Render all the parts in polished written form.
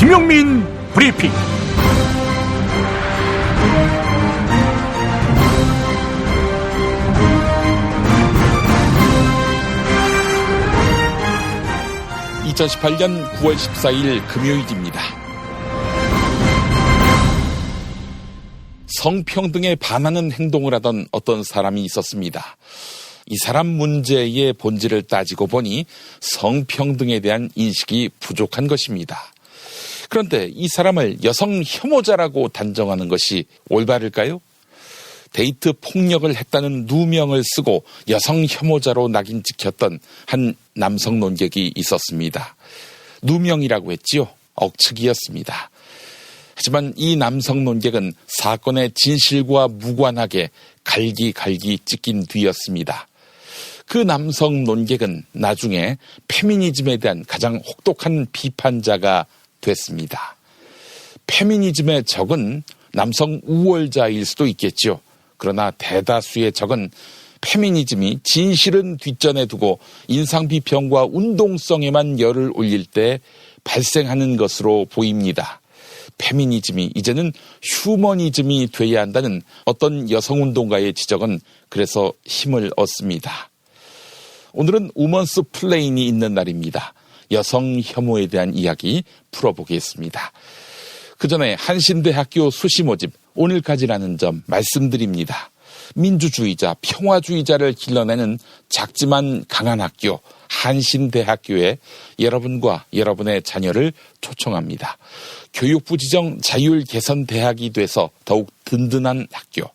김용민 브리핑. (2018년 9월 14일) 금요일입니다. 성평등에 반하는 행동을 하던 어떤 사람이 있었습니다. 이 사람 문제의 본질을 따지고 보니 성평등에 대한 인식이 부족한 것입니다. 그런데 이 사람을 여성 혐오자라고 단정하는 것이 올바를까요? 데이트 폭력을 했다는 누명을 쓰고 여성 혐오자로 낙인 찍혔던 한 남성 논객이 있었습니다. 누명이라고 했지요. 억측이었습니다. 하지만 이 남성 논객은 사건의 진실과 무관하게 갈기갈기 찢긴 뒤였습니다. 그 남성 논객은 나중에 페미니즘에 대한 가장 혹독한 비판자가 됐습니다. 페미니즘의 적은 남성 우월자일 수도 있겠죠. 그러나 대다수의 적은 페미니즘이 진실은 뒷전에 두고 인상비평과 운동성에만 열을 올릴 때 발생하는 것으로 보입니다. 페미니즘이 이제는 휴머니즘이 돼야 한다는 어떤 여성운동가의 지적은 그래서 힘을 얻습니다. 오늘은 우먼스 플레인이 있는 날입니다. 여성 혐오에 대한 이야기 풀어보겠습니다. 그 전에 한신대학교 수시모집 오늘까지라는 점 말씀드립니다. 민주주의자, 평화주의자를 길러내는 작지만 강한 학교 한신대학교에 여러분과 여러분의 자녀를 초청합니다. 교육부 지정 자율개선대학이 돼서 더욱 든든한 학교.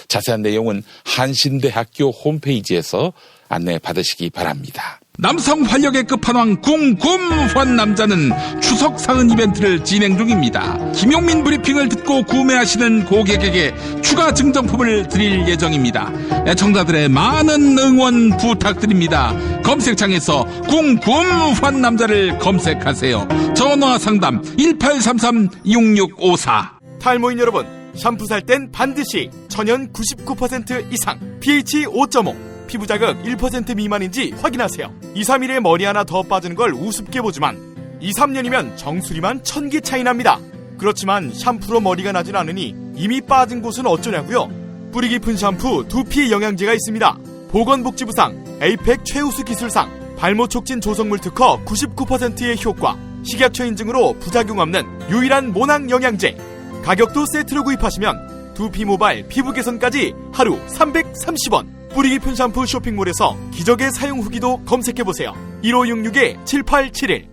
자세한 내용은 한신대학교 홈페이지에서 안내 받으시기 바랍니다. 남성 활력의 끝판왕 궁금환 남자는 추석 상은 이벤트를 진행 중입니다. 김용민 브리핑을 듣고 구매하시는 고객에게 추가 증정품을 드릴 예정입니다. 애청자들의 많은 응원 부탁드립니다. 검색창에서 궁금환 남자를 검색하세요. 전화 상담 1833-6654. 탈모인 여러분, 샴푸 살 땐 반드시 천연 99% 이상, pH 5.5, 피부 자극 1% 미만인지 확인하세요. 2, 3일에 머리 하나 더 빠지는 걸 우습게 보지만 2, 3년이면 정수리만 1000개 차이 납니다. 그렇지만 샴푸로 머리가 나진 않으니 이미 빠진 곳은 어쩌냐고요? 뿌리 깊은 샴푸 두피 영양제가 있습니다. 보건복지부상, 에이펙 최우수 기술상, 발모 촉진 조성물 특허 99%의 효과, 식약처 인증으로 부작용 없는 유일한 모낭 영양제. 가격도 세트로 구입하시면 두피 모발, 피부 개선까지 하루 330원. 뿌리 깊은 샴푸 쇼핑몰에서 기적의 사용 후기도 검색해보세요. 1566-7871.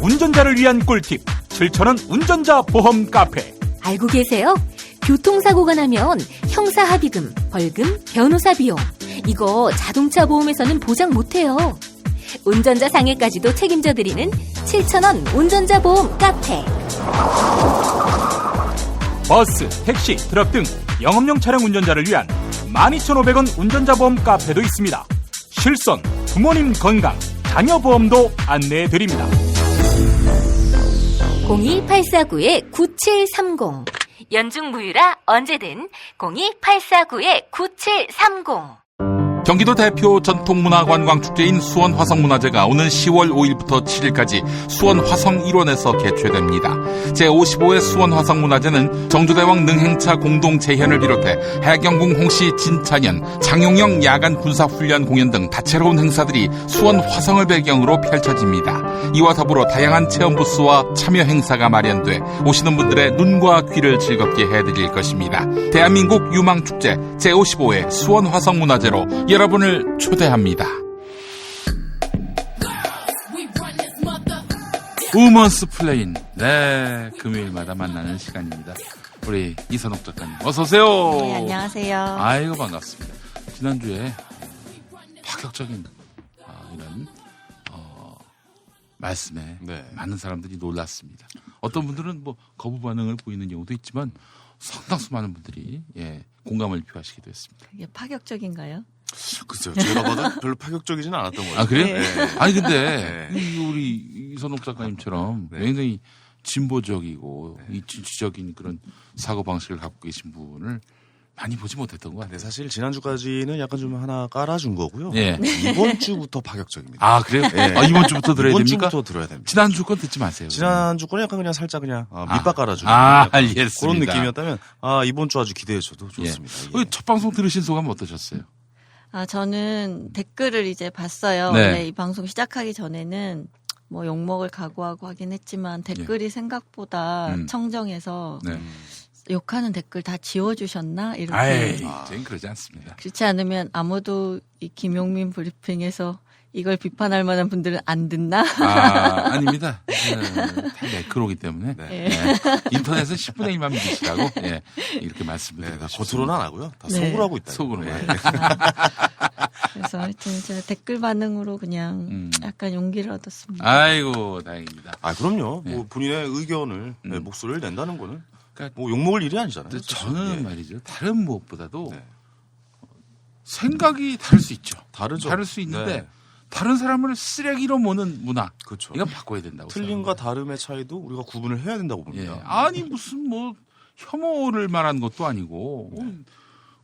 운전자를 위한 꿀팁 7,000원 운전자 보험 카페. 알고 계세요? 교통사고가 나면 형사합의금, 벌금, 변호사 비용 이거 자동차 보험에서는 보장 못해요. 운전자 상해까지도 책임져드리는 7,000원 운전자 보험 카페. 버스, 택시, 트럭 등 영업용 차량 운전자를 위한 12,500원 운전자 보험 카페도 있습니다. 실손, 부모님 건강, 자녀 보험도 안내해드립니다. 02849-9730 연중 무휴라 언제든 02849-9730. 경기도 대표 전통문화관광축제인 수원화성문화제가 오는 10월 5일부터 7일까지 수원화성 1원에서 개최됩니다. 제55회 수원화성문화제는 정조대왕 능행차 공동재현을 비롯해 해경궁 홍씨 진찬연, 장용영 야간 군사훈련 공연 등 다채로운 행사들이 수원화성을 배경으로 펼쳐집니다. 이와 더불어 다양한 체험 부스와 참여 행사가 마련돼 오시는 분들의 눈과 귀를 즐겁게 해드릴 것입니다. 대한민국 유망축제 제55회 수원화성문화제로 여러분을 초대합니다. 우먼스 플레인. 네, 금요일마다 만나는 시간입니다. 우리 이선옥 작가님 어서 오세요. 네, 안녕하세요. 아이고 반갑습니다. 지난주에 파격적인 이런 말씀에 많은 사람들이 놀랐습니다. 어떤 분들은 뭐 거부 반응을 보이는 경우도 있지만 상당수 많은 분들이 공감을 표하시기도 했습니다. 이게 파격적인가요? 글쎄요, 제가 봐도 별로 파격적이지는 않았던 것 같아요. 아, 그래요? 네. 아니, 근데, 우리 이선옥 작가님처럼 굉장히 진보적이고, 이 진취적인 그런 사고방식을 갖고 계신 분을 많이 보지 못했던 것 같아요. 네, 사실 지난주까지는 약간 좀 하나 깔아준 거고요. 예. 이번 주부터 파격적입니다. 아, 그래요? 예. 이번 주부터 들어야 이번 됩니까? 주부터 들어야 됩니다. 지난주 건 듣지 마세요. 지난주 거는 약간 그냥 살짝 그냥 밑밥 깔아주는 아, 약간 알겠습니다. 그런 느낌이었다면 이번 주 아주 기대해줘도 좋습니다. 예. 예. 첫 방송 들으신 소감 어떠셨어요? 저는 댓글을 이제 봤어요. 네. 원래 이 방송 시작하기 전에는 뭐 욕먹을 각오하고 하긴 했지만 댓글이 생각보다 청정해서 네. 욕하는 댓글 다 지워주셨나? 이렇게. 아이, 저는 그러지 않습니다. 그렇지 않으면 아무도 이 김용민 브리핑에서 이걸 비판할 만한 분들은 안 듣나? 아닙니다. 다 매크로기 때문에. 네. 네. 인터넷은 10분의 1만 믿으시라고 이렇게 말씀을 네, 드리고 겉으로는 안 하고요. 다 네. 속으로 하고 있다. 속으로만. 그래서 하여튼 제가 댓글 반응으로 그냥 약간 용기를 얻었습니다. 아이고, 다행입니다. 그럼요. 네. 뭐 본인의 의견을 목소리를 낸다는 거는 뭐 욕먹을 일이 아니잖아요. 근데 사실. 저는 예. 말이죠. 다른 무엇보다도 네. 생각이 다를 수 있죠. 다르죠. 다를 수 있는데 네. 다른 사람을 쓰레기로 모는 문화. 그렇죠. 이건 바꿔야 된다고 틀림과 생각합니다. 다름의 차이도 우리가 구분을 해야 된다고 예. 봅니다. 아니 무슨 뭐 혐오를 말한 것도 아니고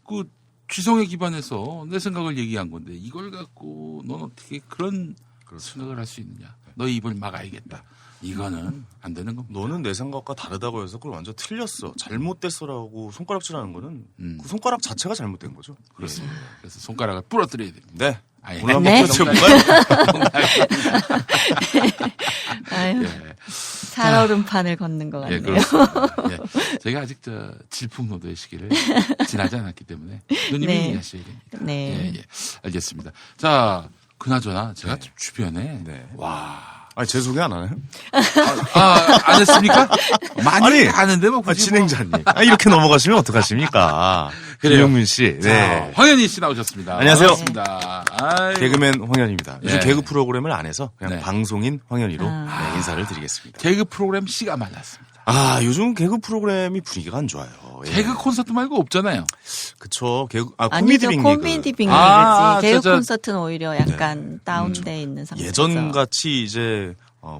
그 쥐성에 기반해서 내 생각을 얘기한 건데 이걸 갖고 넌 어떻게 그런 생각을 할 수 있느냐. 너 입을 막아야겠다. 이거는 안 되는 겁니다. 너는 내 생각과 다르다고 해서 그걸 완전 틀렸어. 잘못됐어라고 손가락질하는 거는 그 손가락 자체가 잘못된 거죠. 그렇습니다. 그래서 손가락을 부러뜨려야 됩니다. 네. 아예. 오늘 한번 네. 펼쳐볼까요? 아유, 예. 살얼음판을 걷는 것 예, 같네요. 그렇습니다. 예. 제가 아직 질풍노도의 시기를 지나지 않았기 때문에 누님이 네. 이해하셔야 됩니다. 네. 예, 예. 알겠습니다. 자, 그나저나 제가 주변에 네. 와. 제 소개 안 하나요? 안 했습니까? 많이 아니, 하는데 뭐 굳이 진행자님. 이렇게 넘어가시면 어떡하십니까? 그래요. 김용민 씨. 자, 네. 황현희 씨 나오셨습니다. 안녕하세요. 반갑습니다. 아이고. 개그맨 황현입니다. 요즘 예. 개그 프로그램을 안 해서 그냥 네. 방송인 황현희로 인사를 드리겠습니다. 개그 프로그램 씨가 많았습니다. 요즘 개그 프로그램이 분위기가 안 좋아요. 예. 개그 콘서트 말고 없잖아요. 그쵸. 개그, 아니죠. 코미디 빅리그. 코미디 빅리그지. 아, 개그 저- 콘서트는 오히려 약간 다운돼 있는 상태에서. 예전같이 이제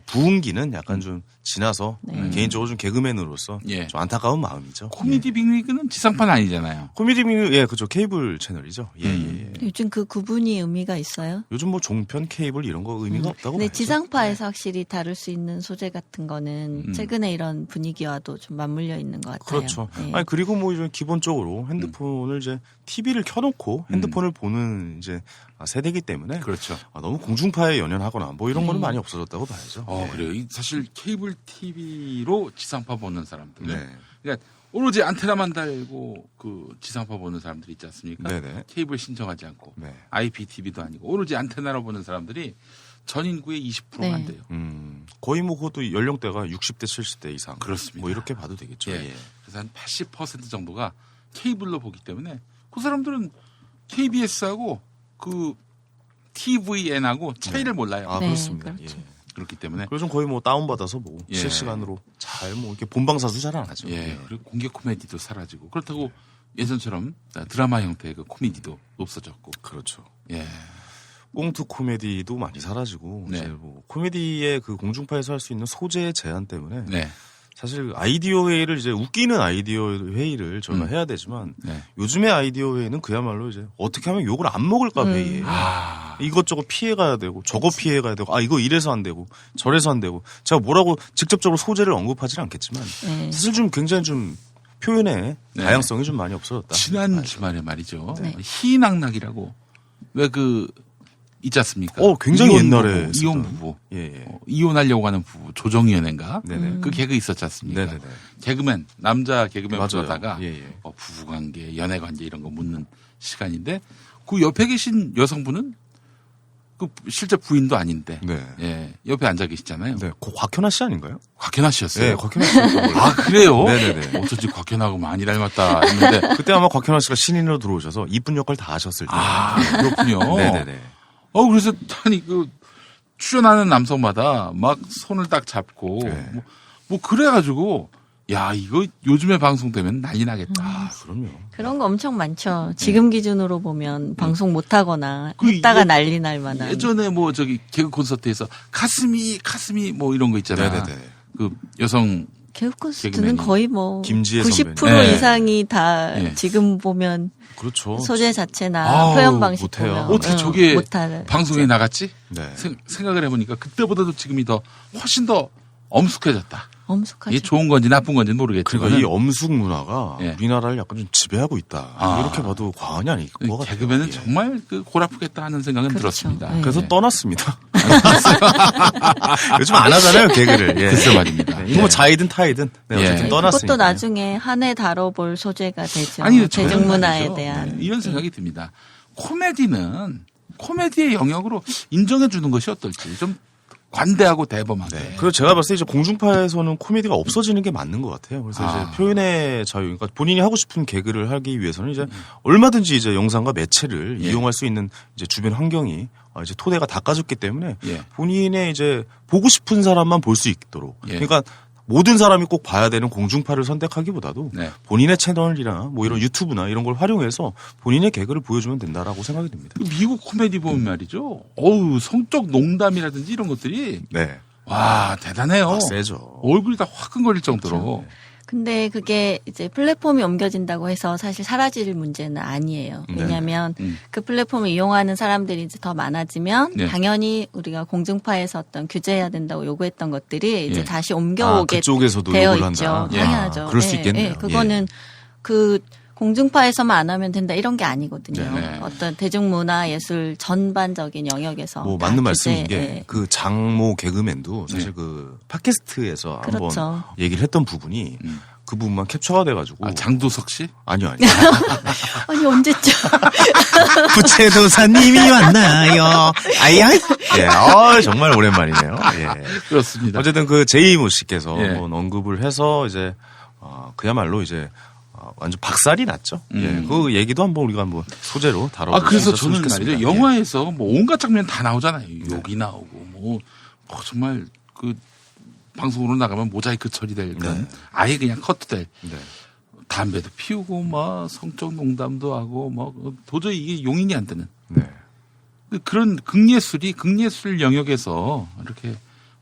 부흥기는 약간 좀 지나서 네. 개인적으로 좀 개그맨으로서 예. 좀 안타까운 마음이죠. 코미디 빅리그는 지상판 아니잖아요. 코미디 빅리그, 예, 그죠. 케이블 채널이죠. 예, 예, 예. 요즘 그 구분이 의미가 있어요? 요즘 뭐 종편, 케이블 이런 거 의미가 없다고 근데 봐야죠. 지상파에서 확실히 다룰 수 있는 소재 같은 거는 최근에 이런 분위기와도 좀 맞물려 있는 것 같아요. 그렇죠. 네. 아니 그리고 뭐 이제 기본적으로 핸드폰을 이제 TV를 켜놓고 핸드폰을 보는 이제 세대이기 때문에 그렇죠. 너무 공중파에 연연하거나 뭐 이런 거는 많이 없어졌다고 봐야죠. 네. 그래요. 사실 케이블 TV로 지상파 보는 사람들. 네. 그러니까 오로지 안테나만 달고 그 지상파 보는 사람들이 있지 않습니까? 네네. 케이블 신청하지 않고 네. IPTV도 아니고 오로지 안테나로 보는 사람들이 전 인구의 20%가 네. 안 돼요. 거의 뭐 그것도 연령대가 60대, 70대 이상. 그렇습니다. 뭐 이렇게 봐도 되겠죠. 예. 그래서 한 80% 정도가 케이블로 보기 때문에 그 사람들은 KBS하고 그 TVN하고 차이를 몰라요. 네, 그렇습니다. 그렇죠. 예. 그렇기 때문에 요즘 거의 뭐 다운받아서 뭐 예. 실시간으로 잘 뭐 이렇게 본방사수 잘 안 하죠. 예, 그리고 공개 코미디도 사라지고 그렇다고 예전처럼 드라마 형태의 그 코미디도 없어졌고 그렇죠. 예. 꽁트 코미디도 많이 사라지고 네. 이제 뭐 코미디의 그 공중파에서 할 수 있는 소재의 제한 때문에 네. 사실 아이디어 회의를 이제 웃기는 아이디어 회의를 저희가 해야 되지만 네. 요즘의 아이디어 회의는 그야말로 이제 어떻게 하면 욕을 안 먹을까 회의예요. 이것저것 피해가야 되고 저거 피해가야 되고 이거 이래서 안 되고 저래서 안 되고 제가 뭐라고 직접적으로 소재를 언급하지는 않겠지만 네. 사실 좀 굉장히 좀 표현의 네. 다양성이 좀 많이 없어졌다. 지난 주말에 말이죠. 네. 희낙낙이라고 왜 그 있지 않습니까? 굉장히 이혼 옛날에 부부, 이혼 있었던. 부부. 예, 예. 이혼하려고 하는 부부 조정위원회인가? 네네. 그 개그 있었지 않습니까? 네네네. 개그맨 남자 개그맨 맞아요. 불러다가 예, 예. 부부관계, 연애관계 이런 거 묻는 시간인데 그 옆에 계신 여성분은 그 실제 부인도 아닌데 네. 예 옆에 앉아 계시잖아요. 네, 곽현아 씨 아닌가요? 곽현아 씨였어요. 네, 곽현아 씨. 아 그래요? 네네네. 어쩐지 곽현아하고 많이 닮았다 했는데 그때 아마 곽현아 씨가 신인으로 들어오셔서 이쁜 역할 다 하셨을 때. 그렇군요. 네네네. 그래서 아니 그 출연하는 남성마다 막 손을 딱 잡고 네. 뭐 그래가지고 야 이거 요즘에 방송되면 난리 나겠다. 그럼요. 그런 거 엄청 많죠. 지금 기준으로 보면 방송 못 하거나 그 했다가 예- 난리 날 만한. 예전에 뭐 저기 개그 콘서트에서 가슴이 뭐 이런 거 있잖아요. 네네네. 그 여성 개그콘서트는 개그맨이. 거의 뭐 김지혜 90% 선배님. 이상이 다 예. 지금 보면 그렇죠. 소재 자체나 아우, 표현 방식 못해요. 보면 어떻게 저게 못하는 방송에 나갔지? 네. 생각을 해보니까 그때보다도 지금이 더 훨씬 더 엄숙해졌다. 엄숙하죠. 이게 좋은 건지 나쁜 건지는 모르겠지만 그러니까 이 엄숙 문화가 예. 우리나라를 약간 좀 지배하고 있다. 아. 이렇게 봐도 과언이 아닐 것 같아요. 개그맨은 예. 정말 그 골아프겠다 하는 생각은 그렇죠. 들었습니다. 네. 그래서 네. 떠났습니다. 요즘 안 하잖아요, 개그를. 예. 글쎄 말입니다. 네, 이거 뭐 자이든 타이든 네, 어쨌든 예. 떠났으니까. 그것도 나중에 한 해 다뤄볼 소재가 되죠. 아니, 대중문화에 저는 대한. 말이죠. 이런 생각이 듭니다. 코미디는 코미디의 영역으로 인정해 주는 것이 어떨지 좀 관대하고 대범하게. 네. 그리고 제가 봤을 때 이제 공중파에서는 코미디가 없어지는 게 맞는 것 같아요. 그래서 아. 이제 표현의 자유, 그러니까 본인이 하고 싶은 개그를 하기 위해서는 이제 얼마든지 이제 영상과 매체를 예. 이용할 수 있는 이제 주변 환경이 이제 토대가 닦아졌기 때문에 예. 본인의 이제 보고 싶은 사람만 볼 수 있도록. 예. 그러니까 모든 사람이 꼭 봐야 되는 공중파를 선택하기보다도 네. 본인의 채널이나 뭐 이런 유튜브나 이런 걸 활용해서 본인의 개그를 보여주면 된다라고 생각이 듭니다. 그 미국 코미디 보면 말이죠. 어우, 성적 농담이라든지 이런 것들이 네. 와, 대단해요. 아, 세죠. 얼굴이 다 화끈거릴 정도로. 근데 그게 이제 플랫폼이 옮겨진다고 해서 사실 사라질 문제는 아니에요. 네. 왜냐하면 그 플랫폼을 이용하는 사람들이 이제 더 많아지면 네. 당연히 우리가 공중파에서 어떤 규제해야 된다고 요구했던 것들이 이제 예. 다시 옮겨오게 그쪽에서도 되어 요구를 있죠. 한다. 예. 당연하죠. 그럴 수 예, 있겠네요. 예. 그거는 그 공중파에서만 안 하면 된다 이런 게 아니거든요. 네. 어떤 대중문화 예술 전반적인 영역에서 뭐 다 맞는 규제, 말씀인 게 예. 그 장모 개그맨도 사실 네. 그 팟캐스트에서 그렇죠. 한번 얘기를 했던 부분이 그 부분만 캡처가 돼가지고 아, 장두석 씨? 아니요. 아니 언제쯤 부채도사님이 왔나요? 아야. 예, 정말 오랜만이네요. 예. 그렇습니다. 어쨌든 그 제이모 씨께서 예. 한번 언급을 해서 이제 그야말로 이제 완전 박살이 났죠. 예, 그 얘기도 한번 우리가 한번 소재로 다뤄보면 그래서 좋겠습니다. 저는 말이죠. 예. 영화에서 뭐 온갖 장면 다 나오잖아요. 욕이 나오고, 뭐, 정말 그 방송으로 나가면 모자이크 처리될 그런 네. 아예 그냥 커트될 네. 담배도 피우고, 뭐, 성적 농담도 하고, 뭐, 도저히 이게 용인이 안 되는 네. 그런 극예술 영역에서 이렇게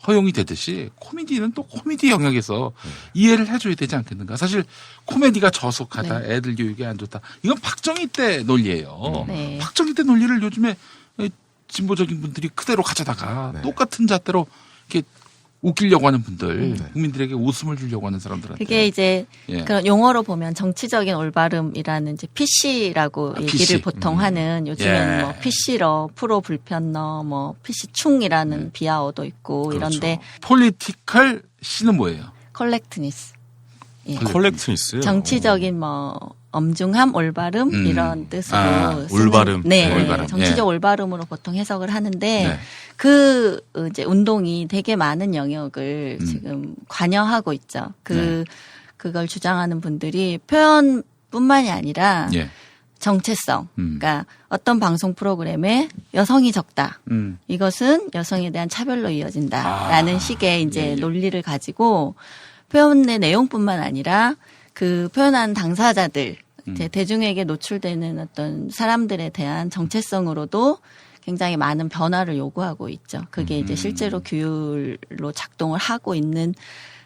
허용이 되듯이 코미디는 또 코미디 영역에서 이해를 해줘야 되지 않겠는가. 사실 코미디가 저속하다, 애들 교육에 안 좋다. 이건 박정희 때 논리예요. 네. 박정희 때 논리를 요즘에 진보적인 분들이 그대로 가져다가 네. 똑같은 잣대로 이렇게 웃기려고 하는 분들, 네. 국민들에게 웃음을 주려고 하는 사람들한테. 그게 이제 예. 그런 용어로 보면 정치적인 올바름이라는 이제 PC라고 얘기를 PC. 보통 하는 요즘에는 예. 뭐 PC러, 프로 불편러, 뭐 PC충이라는 비하어도 있고 그렇죠. 이런데 폴리티컬 C는 뭐예요? 컬렉트니스. 예. 컬렉트니스. 정치적인 뭐 엄중함, 올바름 이런 뜻으로 쓰는, 올바름. 네, 올바름. 정치적 예. 올바름으로 보통 해석을 하는데 네. 그 이제 운동이 되게 많은 영역을 지금 관여하고 있죠. 그걸 주장하는 분들이 표현뿐만이 아니라 예. 정체성. 그러니까 어떤 방송 프로그램에 여성이 적다. 이것은 여성에 대한 차별로 이어진다라는 식의 이제 예. 논리를 가지고 표현의 내용뿐만 아니라 그 표현한 당사자들, 이제 대중에게 노출되는 어떤 사람들에 대한 정체성으로도 굉장히 많은 변화를 요구하고 있죠. 그게 이제 실제로 규율로 작동을 하고 있는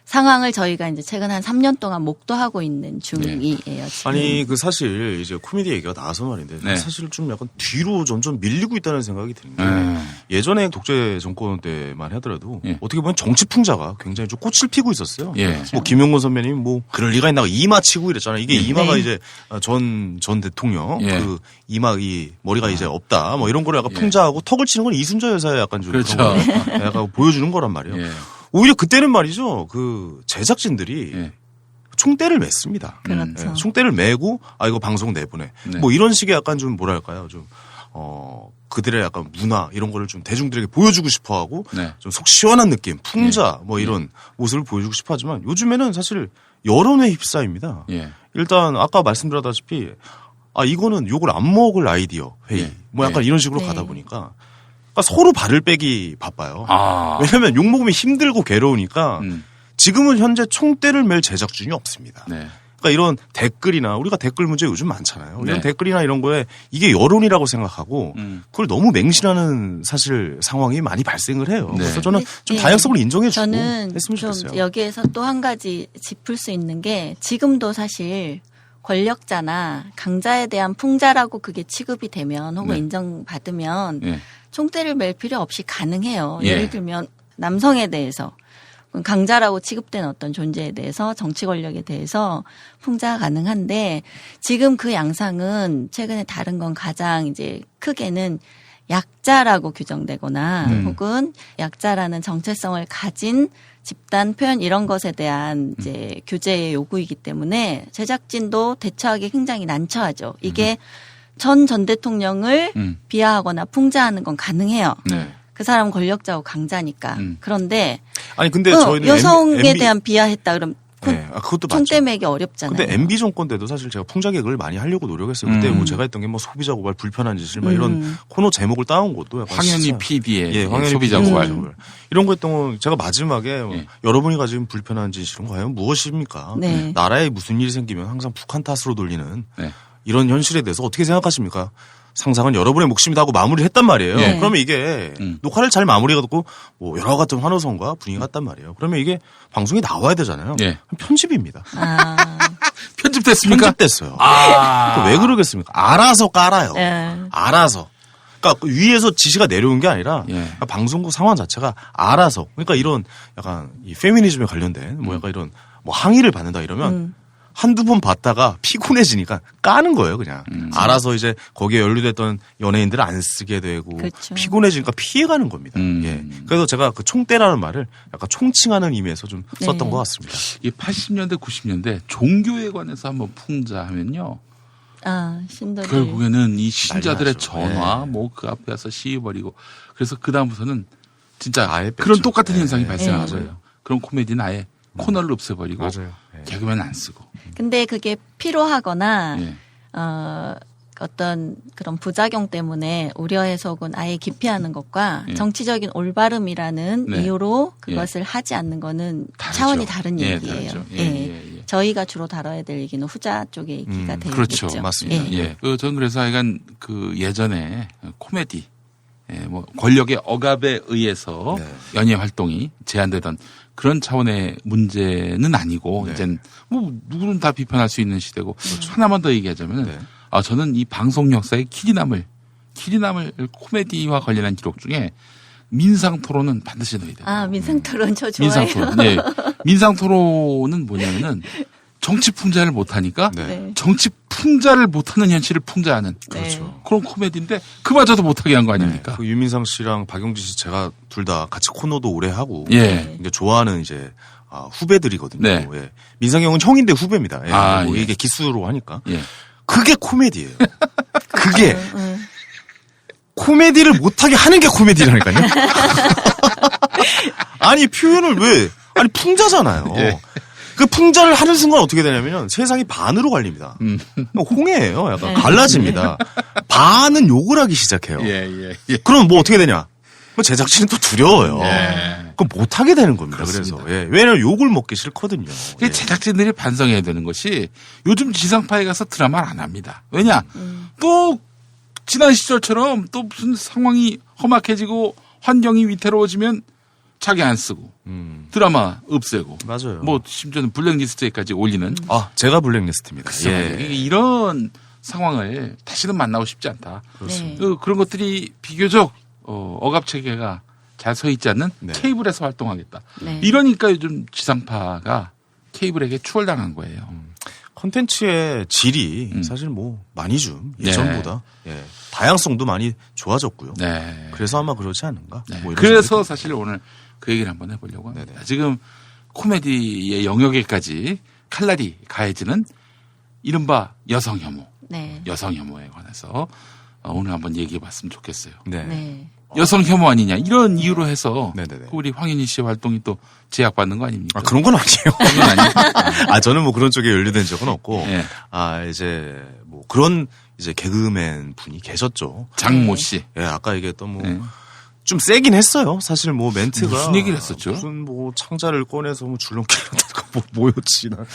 상황을 저희가 이제 최근 한 3년 동안 목도하고 있는 중이에요. 지금. 아니 그 사실 이제 코미디 얘기가 나와서 말인데 네. 사실 좀 약간 뒤로 점점 밀리고 있다는 생각이 드는 게 네. 예전에 독재 정권 때만 하더라도 예. 어떻게 보면 정치 풍자가 굉장히 좀 꽃을 피고 있었어요. 예. 뭐 김용건 선배님 뭐 그럴 리가 있나 이마 치고 이랬잖아요. 이게 이마가 네. 이제 전 대통령 예. 그 이마 이 머리가 이제 없다 뭐 이런 거를 약간 풍자하고 턱을 치는 건 이순자 여사의 약간 좀 그렇죠. 그런 거 약간 보여주는 거란 말이에요. 예. 오히려 그때는 말이죠. 그 제작진들이 예. 총대를 맸습니다. 그렇죠. 총대를 메고 이거 방송 내보내. 네. 뭐 이런 식의 약간 좀 뭐랄까요. 좀 그들의 약간 문화 이런 거를 좀 대중들에게 보여주고 싶어 하고 네. 좀 속 시원한 느낌, 풍자 뭐 이런 모습을 보여주고 싶어 하지만 요즘에는 사실 여론에 휩싸입니다. 예. 일단 아까 말씀드렸다시피 이거는 욕을 안 먹을 아이디어 회의 예. 뭐 약간 예. 이런 식으로 네. 가다 보니까 서로 발을 빼기 바빠요. 왜냐하면 욕 먹으면 힘들고 괴로우니까 지금은 현재 총대를 맬 제작진이 없습니다. 네. 그러니까 이런 댓글이나 우리가 댓글 문제 요즘 많잖아요. 이런 네. 댓글이나 이런 거에 이게 여론이라고 생각하고 그걸 너무 맹신하는 사실 상황이 많이 발생을 해요. 네. 그래서 저는 좀 네. 다양성을 인정해주고 저는 했으면 좀 좋겠어요. 여기에서 또 한 가지 짚을 수 있는 게 지금도 사실 권력자나 강자에 대한 풍자라고 그게 취급이 되면 혹은 네. 인정받으면 예. 총대를 맬 필요 없이 가능해요. 예. 예를 들면 남성에 대해서 강자라고 취급된 어떤 존재에 대해서 정치 권력에 대해서 풍자가 가능한데 지금 그 양상은 최근에 다른 건 가장 이제 크게는 약자라고 규정되거나 혹은 약자라는 정체성을 가진 집단 표현 이런 것에 대한 이제 규제의 요구이기 때문에 제작진도 대처하기 굉장히 난처하죠. 이게 전 대통령을 비하하거나 풍자하는 건 가능해요. 네. 그 사람은 권력자고 강자니까. 그런데 아니 근데 저희는 여성에 MB 대한 비하했다 그럼 네, 그것도 맞죠. 총대 매기 어렵잖아요. 근데 MB 정권 때도 사실 제가 풍자 개그를 많이 하려고 노력했어요. 그때 뭐 제가 했던 게 뭐 소비자 고발 불편한 짓을 막 이런 코너 제목을 따온 것도 약간 황현희 진짜 PD의 예, 황현희 소비자 PD 고발. 이런 거 했던 거 제가 마지막에 예. 여러분이 가지고 불편한 짓은 과연 무엇입니까? 네. 나라에 무슨 일이 생기면 항상 북한 탓으로 돌리는 네. 이런 현실에 대해서 어떻게 생각하십니까? 상상은 여러분의 몫입니다 하고 마무리를 했단 말이에요. 네. 그러면 이게 녹화를 잘 마무리해갖고 뭐 여러 같은 환호성과 분위기가 같단 말이에요. 그러면 이게 방송에 나와야 되잖아요. 예. 편집입니다. 아, 편집됐습니까? 편집됐어요. 아. 그러니까 왜 그러겠습니까? 알아서 깔아요. 예. 알아서. 그러니까 위에서 지시가 내려온 게 아니라 예. 그러니까 방송국 상황 자체가 알아서. 그러니까 이런 약간 이 페미니즘에 관련된 뭐 약간 이런 뭐 항의를 받는다 이러면 한두 번 봤다가 피곤해지니까 까는 거예요, 그냥. 알아서 이제 거기에 연루됐던 연예인들을 안 쓰게 되고 그렇죠. 피곤해지니까 피해가는 겁니다. 예. 그래서 제가 그 총대라는 말을 약간 총칭하는 의미에서 좀 썼던 네. 것 같습니다. 이 80년대 90년대 종교에 관해서 한번 풍자하면요. 아, 신도들. 결국에는 이 신자들의 난리 나죠. 전화 예. 뭐 그 앞에 와서 시위 벌이고 그래서 그 다음부터는 진짜 아예 뺐죠. 그런 똑같은 예, 현상이 예. 발생한 예. 거예요. 그런 코미디는 아예 코너를 없애버리고 맞아요. 예. 개그맨 안 쓰고. 근데 그게 필요하거나 예. 어떤 그런 부작용 때문에 우려해서 혹은 아예 기피하는 것과 예. 정치적인 올바름이라는 네. 이유로 그것을 하지 않는 거는 다르죠. 차원이 다른 예, 얘기예요. 다르죠. 예. 예. 저희가 주로 다뤄야 될 얘기는 후자 쪽의 얘기가 되겠죠. 그렇죠. 맞습니다. 예. 예. 전 그래서 하여간 그 예전에 코미디, 뭐 권력의 억압에 의해서 네. 연예 활동이 제한되던 그런 차원의 문제는 아니고 네. 이젠 뭐 누구는 다 비판할 수 있는 시대고 하나만 더 얘기하자면 네. 저는 이 방송 역사의 키리남을 코미디와 관련한 기록 중에 민상 토론은 반드시 넣어야 돼요. 아, 민상토론 저 좋아해요. 민상 토론. 네. 민상 토론은 뭐냐면은 정치 풍자를 못하니까 네. 정치 풍자를 못하는 현실을 풍자하는 그렇죠. 그런 코미디인데 그마저도 못하게 한 거 아닙니까? 그 유민상 씨랑 박용진 씨 제가 둘 다 같이 코너도 오래 하고 예. 이제 좋아하는 이제 후배들이거든요. 네. 예. 민상이 형은 형인데 후배입니다. 예. 아, 뭐 예. 이게 기수로 하니까 예. 그게 코미디예요. 그게 코미디를 못하게 하는 게 코미디라니까요. 아니 표현을 왜? 아니 풍자잖아요. 예. 그 풍자를 하는 순간 어떻게 되냐면 세상이 반으로 갈립니다. 홍해예요. 약간 갈라집니다. 반은 욕을 하기 시작해요. 예. 그럼 뭐 어떻게 되냐? 뭐 제작진은 또 두려워요. 예. 그럼 못 하게 되는 겁니다. 그렇습니다. 그래서 예. 왜냐면 욕을 먹기 싫거든요. 이게 예. 제작진들이 반성해야 되는 것이 요즘 지상파에 가서 드라마를 안 합니다. 왜냐? 또 지난 시절처럼 또 무슨 상황이 험악해지고 환경이 위태로워지면 자기 안 쓰고 드라마 없애고 맞아요. 뭐 심지어는 블랙리스트에까지 올리는 제가 블랙리스트입니다. 예. 이런 상황을 다시는 만나고 싶지 않다. 네. 그런 것들이 비교적 억압 체계가 잘 서 있지 않는 네. 케이블에서 활동하겠다. 네. 이러니까 요즘 지상파가 케이블에게 추월당한 거예요. 콘텐츠의 질이 사실 뭐 많이 좀 네. 예전보다 예. 다양성도 많이 좋아졌고요. 네. 그래서 아마 그렇지 않은가. 네. 뭐 이런 그래서 생각이 사실 오늘 그 얘기를 한번 해보려고 합니다. 네네. 지금 코미디의 영역에까지 칼날이 가해지는 이른바 여성 혐오, 네. 여성 혐오에 관해서 오늘 한번 얘기해 봤으면 좋겠어요. 네. 네. 여성 혐오 아니냐 이런 이유로 해서 네네네. 우리 황윤희 씨의 활동이 또 제약받는 거 아닙니까? 아, 그런 건 아니에요. 그건 아니에요. 아, 저는 뭐 그런 쪽에 연루된 적은 없고, 예. 이제 뭐 그런 이제 개그맨 분이 계셨죠. 장모 씨. 예, 아까 얘기했던 뭐 네. 좀 세긴 했어요. 사실 뭐 멘트가 무슨 얘기를 했었죠? 무슨 뭐 창자를 꺼내서 뭐 줄넘기를 뭐였지 나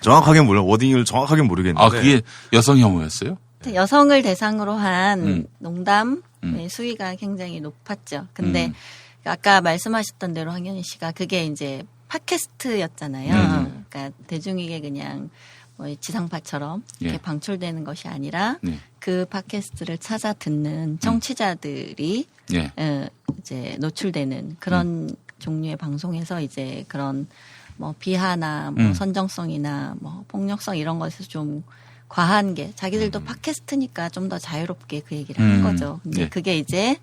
정확하게 몰라 워딩을 정확하게 모르겠는데. 아, 그게 여성 혐오였어요? 여성을 대상으로 한 음. 농담의 수위가 굉장히 높았죠. 근데 아까 말씀하셨던 대로 황현희 씨가 그게 이제 팟캐스트였잖아요. 그러니까 대중에게 그냥 뭐 지상파처럼 이렇게 예. 방출되는 것이 아니라 네. 그 팟캐스트를 찾아 듣는 청취자들이 예. 이제 노출되는 그런 종류의 방송에서 이제 그런 뭐 비하나 뭐 선정성이나 뭐 폭력성 이런 것에서 좀 과한 게 자기들도 팟캐스트니까 좀 더 자유롭게 그 얘기를 하는 거죠. 근데 예. 그게 이제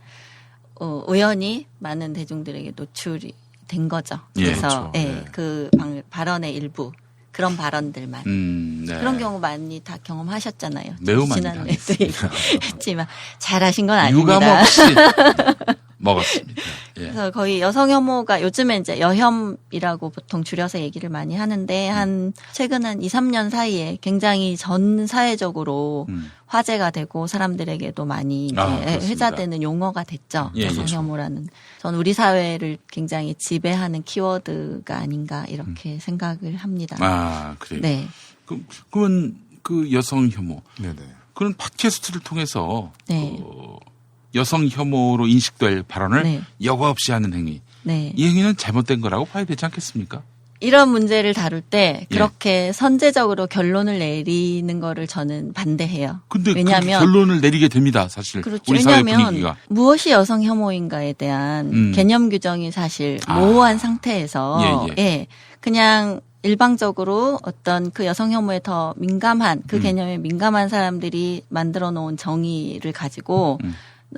우연히 많은 대중들에게 노출이 된 거죠. 예, 그래서 그렇죠. 예, 네. 그 발언의 일부 그런 발언들만 네. 그런 경우 많이 다 경험하셨잖아요. 매우 많이 지난해도 얘기했지만 잘하신 건 아닙니다. 유감없이 먹었습니다. 예. 그래서 거의 여성 혐오가 요즘에 이제 여혐이라고 보통 줄여서 얘기를 많이 하는데 한 최근 한 2, 3년 사이에 굉장히 전 사회적으로 화제가 되고 사람들에게도 많이 이제 그렇습니다. 회자되는 용어가 됐죠. 예, 여성 예. 혐오라는. 전 우리 사회를 굉장히 지배하는 키워드가 아닌가 이렇게 생각을 합니다. 아, 그래요? 네. 그러면 그 여성 혐오. 네네. 그런 팟캐스트를 통해서 네. 여성 혐오로 인식될 발언을 네. 여과 없이 하는 행위. 네. 이 행위는 잘못된 거라고 봐야 되지 않겠습니까? 이런 문제를 다룰 때 예. 그렇게 선제적으로 결론을 내리는 거를 저는 반대해요. 근데 왜냐하면 그 결론을 내리게 됩니다, 사실. 그렇죠. 우리 사회 왜냐하면 분위기가. 무엇이 여성 혐오인가에 대한 개념 규정이 사실 모호한 상태에서 예. 그냥 일방적으로 어떤 그 여성 혐오에 더 민감한 그 개념에 민감한 사람들이 만들어 놓은 정의를 가지고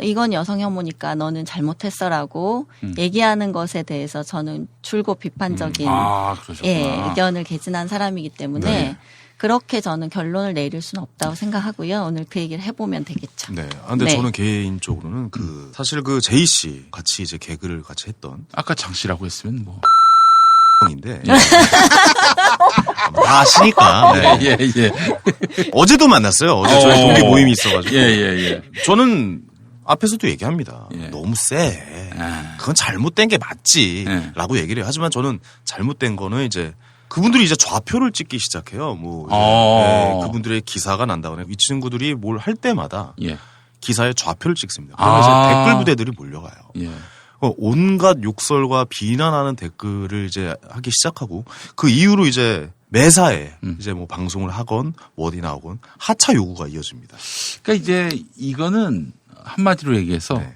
이건 여성 혐오니까 너는 잘못했어라고 얘기하는 것에 대해서 저는 줄곧 비판적인 그러셨구나. 의견을 개진한 사람이기 때문에 네. 그렇게 저는 결론을 내릴 수는 없다고 생각하고요. 오늘 그 얘기를 해보면 되겠죠. 네. 근데 네. 저는 개인적으로는 사실 그 제이 씨 같이 이제 개그를 같이 했던 아까 장 씨라고 했으면 뭐. 인데 다 아시니까. 네. 예. 어제도 만났어요. 어제 저희 동기 모임이 있어가지고. 예. 저는 앞에서도 얘기합니다. 예. 너무 세. 아. 그건 잘못된 게 맞지. 예. 라고 얘기를 해요. 하지만 저는 잘못된 거는 이제 그분들이 이제 좌표를 찍기 시작해요. 뭐 이제 그분들의 기사가 난다거나 이 친구들이 뭘 할 때마다 예. 기사에 좌표를 찍습니다. 그러면 이제 댓글 부대들이 몰려가요. 예. 온갖 욕설과 비난하는 댓글을 이제 하기 시작하고 그 이후로 이제 매사에 이제 뭐 방송을 하건 뭐 어디 나오건 하차 요구가 이어집니다. 그러니까 이제 이거는 한마디로 얘기해서 네.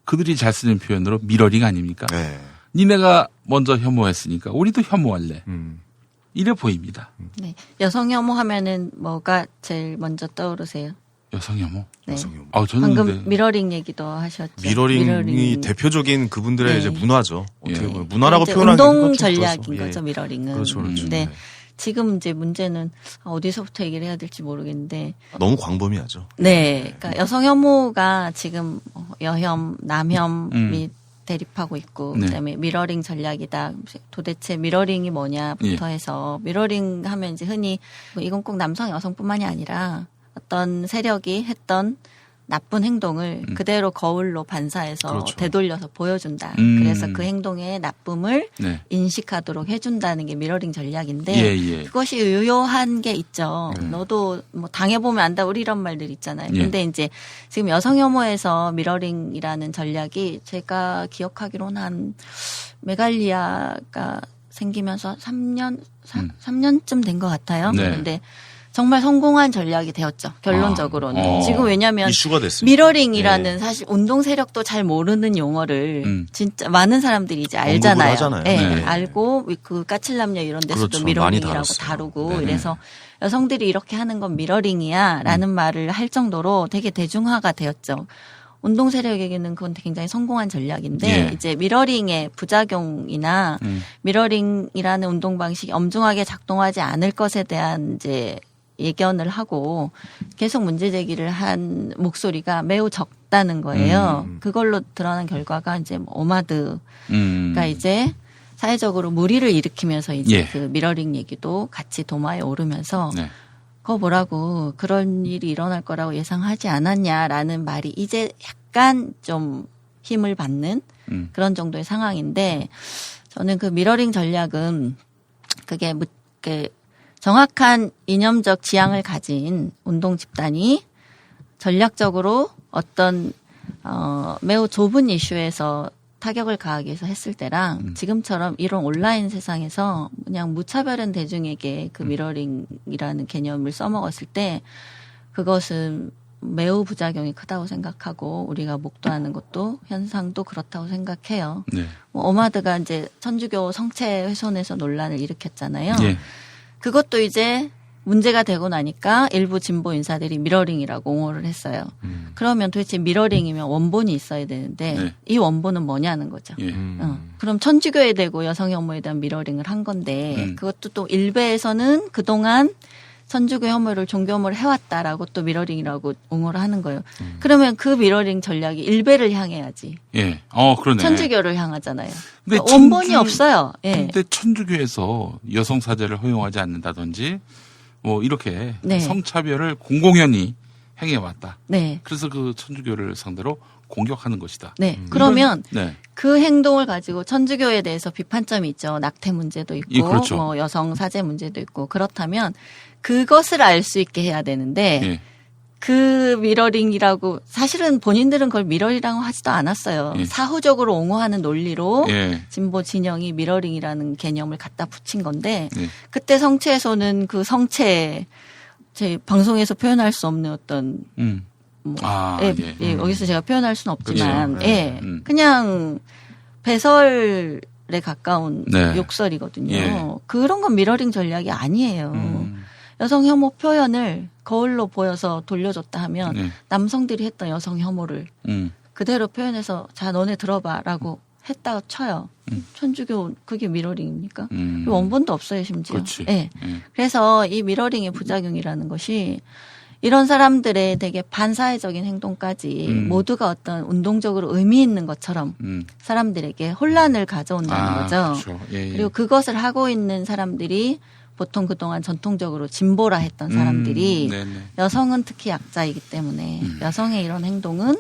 그들이 잘 쓰는 표현으로 미러링 아닙니까? 네. 니네가 먼저 혐오했으니까 우리도 혐오할래. 이래 보입니다. 네. 여성 혐오 하면은 뭐가 제일 먼저 떠오르세요? 여성 혐오. 네. 저는 방금 근데 미러링 얘기도 하셨죠. 미러링이 대표적인 그분들의 네. 이제 문화죠. 어떻게 예. 보면 문화라고 이제 표현하기가 운동 좀 전략인 그렇죠. 거죠, 예. 미러링은. 그렇죠. 근데 네. 지금 이제 문제는 어디서부터 얘기를 해야 될지 모르겠는데 너무 광범위하죠. 네. 그러니까 여성 혐오가 지금 여혐, 남혐이 대립하고 있고 네. 그다음에 미러링 전략이다. 도대체 미러링이 뭐냐부터 해서 미러링 하면 이제 흔히 이건 꼭 남성 여성뿐만이 아니라 어떤 세력이 했던 나쁜 행동을 그대로 거울로 반사해서 그렇죠. 되돌려서 보여준다. 그래서 그 행동의 나쁨을 네. 인식하도록 해준다는 게 미러링 전략인데 예. 그것이 유효한 게 있죠. 너도 뭐 당해보면 안다. 우리 이런 말들 있잖아요. 예. 근데 이제 지금 여성 혐오에서 미러링이라는 전략이 제가 기억하기로는 한 메갈리아가 생기면서 3년쯤 된 것 같아요. 네. 근데 정말 성공한 전략이 되었죠. 결론적으로는. 지금 왜냐하면 이슈가 됐습니다. 미러링이라는 사실 운동 세력도 잘 모르는 용어를 진짜 많은 사람들이 이제 알잖아요. 하잖아요. 네, 네. 알고 그 까칠남녀 이런 데서도 그렇죠. 많이 미러링이라고 다뤘어요. 다루고 네. 이래서 여성들이 이렇게 하는 건 미러링이야라는 말을 할 정도로 되게 대중화가 되었죠. 운동 세력에게는 그건 굉장히 성공한 전략인데 예. 이제 미러링의 부작용이나 미러링이라는 운동 방식이 엄중하게 작동하지 않을 것에 대한 이제 예견을 하고 계속 문제 제기를 한 목소리가 매우 적다는 거예요. 그걸로 드러난 결과가 이제 오마드가 이제 사회적으로 물의를 일으키면서 이제 예. 그 미러링 얘기도 같이 도마에 오르면서 네. 그거 뭐라고 그런 일이 일어날 거라고 예상하지 않았냐라는 말이 이제 약간 좀 힘을 받는 그런 정도의 상황인데 저는 그 미러링 전략은 그게 정확한 이념적 지향을 가진 운동 집단이 전략적으로 어떤 매우 좁은 이슈에서 타격을 가하기 위해서 했을 때랑 지금처럼 이런 온라인 세상에서 그냥 무차별한 대중에게 그 미러링이라는 개념을 써먹었을 때 그것은 매우 부작용이 크다고 생각하고 우리가 목도하는 것도 현상도 그렇다고 생각해요. 네. 뭐 어마드가 이제 천주교 성체 훼손에서 논란을 일으켰잖아요. 예. 그것도 이제 문제가 되고 나니까 일부 진보 인사들이 미러링이라고 옹호를 했어요. 그러면 도대체 미러링이면 원본이 있어야 되는데 네. 이 원본은 뭐냐는 거죠. 예. 그럼 천주교에 대고 여성 혐오에 대한 미러링을 한 건데 그것도 또 일베에서는 그동안 천주교 혐오를 종교 혐오를 해왔다라고 또 미러링이라고 옹호를 하는 거예요. 그러면 그 미러링 전략이 일베를 향해야지. 예. 그러네. 천주교를 향하잖아요. 근데 그러니까 원본이 없어요. 예. 근데 천주교에서 여성 사제를 허용하지 않는다든지 뭐 이렇게 네. 성차별을 공공연히 행해왔다. 네. 그래서 그 천주교를 상대로 공격하는 것이다. 네. 그러면 네. 그 행동을 가지고 천주교에 대해서 비판점이 있죠. 낙태 문제도 있고, 예, 그렇죠. 뭐 여성 사제 문제도 있고 그렇다면 그것을 알 수 있게 해야 되는데 예. 그 미러링이라고 사실은 본인들은 그걸 미러링이라고 하지도 않았어요. 예. 사후적으로 옹호하는 논리로 예. 진보 진영이 미러링이라는 개념을 갖다 붙인 건데 예. 그때 성체에서는 그 성체 제 방송에서 표현할 수 없는 어떤 뭐, 예, 예. 예, 여기서 제가 표현할 수는 없지만, 그렇죠. 예, 그냥 배설에 가까운 네. 욕설이거든요. 예. 그런 건 미러링 전략이 아니에요. 여성 혐오 표현을 거울로 보여서 돌려줬다 하면 네. 남성들이 했던 여성 혐오를 그대로 표현해서 자 너네 들어봐라고 했다가 쳐요. 천주교 그게 미러링입니까? 원본도 없어요 심지어. 그렇지. 예. 그래서 이 미러링의 부작용이라는 것이 이런 사람들의 되게 반사회적인 행동까지 모두가 어떤 운동적으로 의미 있는 것처럼 사람들에게 혼란을 가져온다는 거죠. 그렇죠. 예, 예. 그리고 그것을 하고 있는 사람들이 보통 그동안 전통적으로 진보라 했던 사람들이 네네. 여성은 특히 약자이기 때문에 여성의 이런 행동은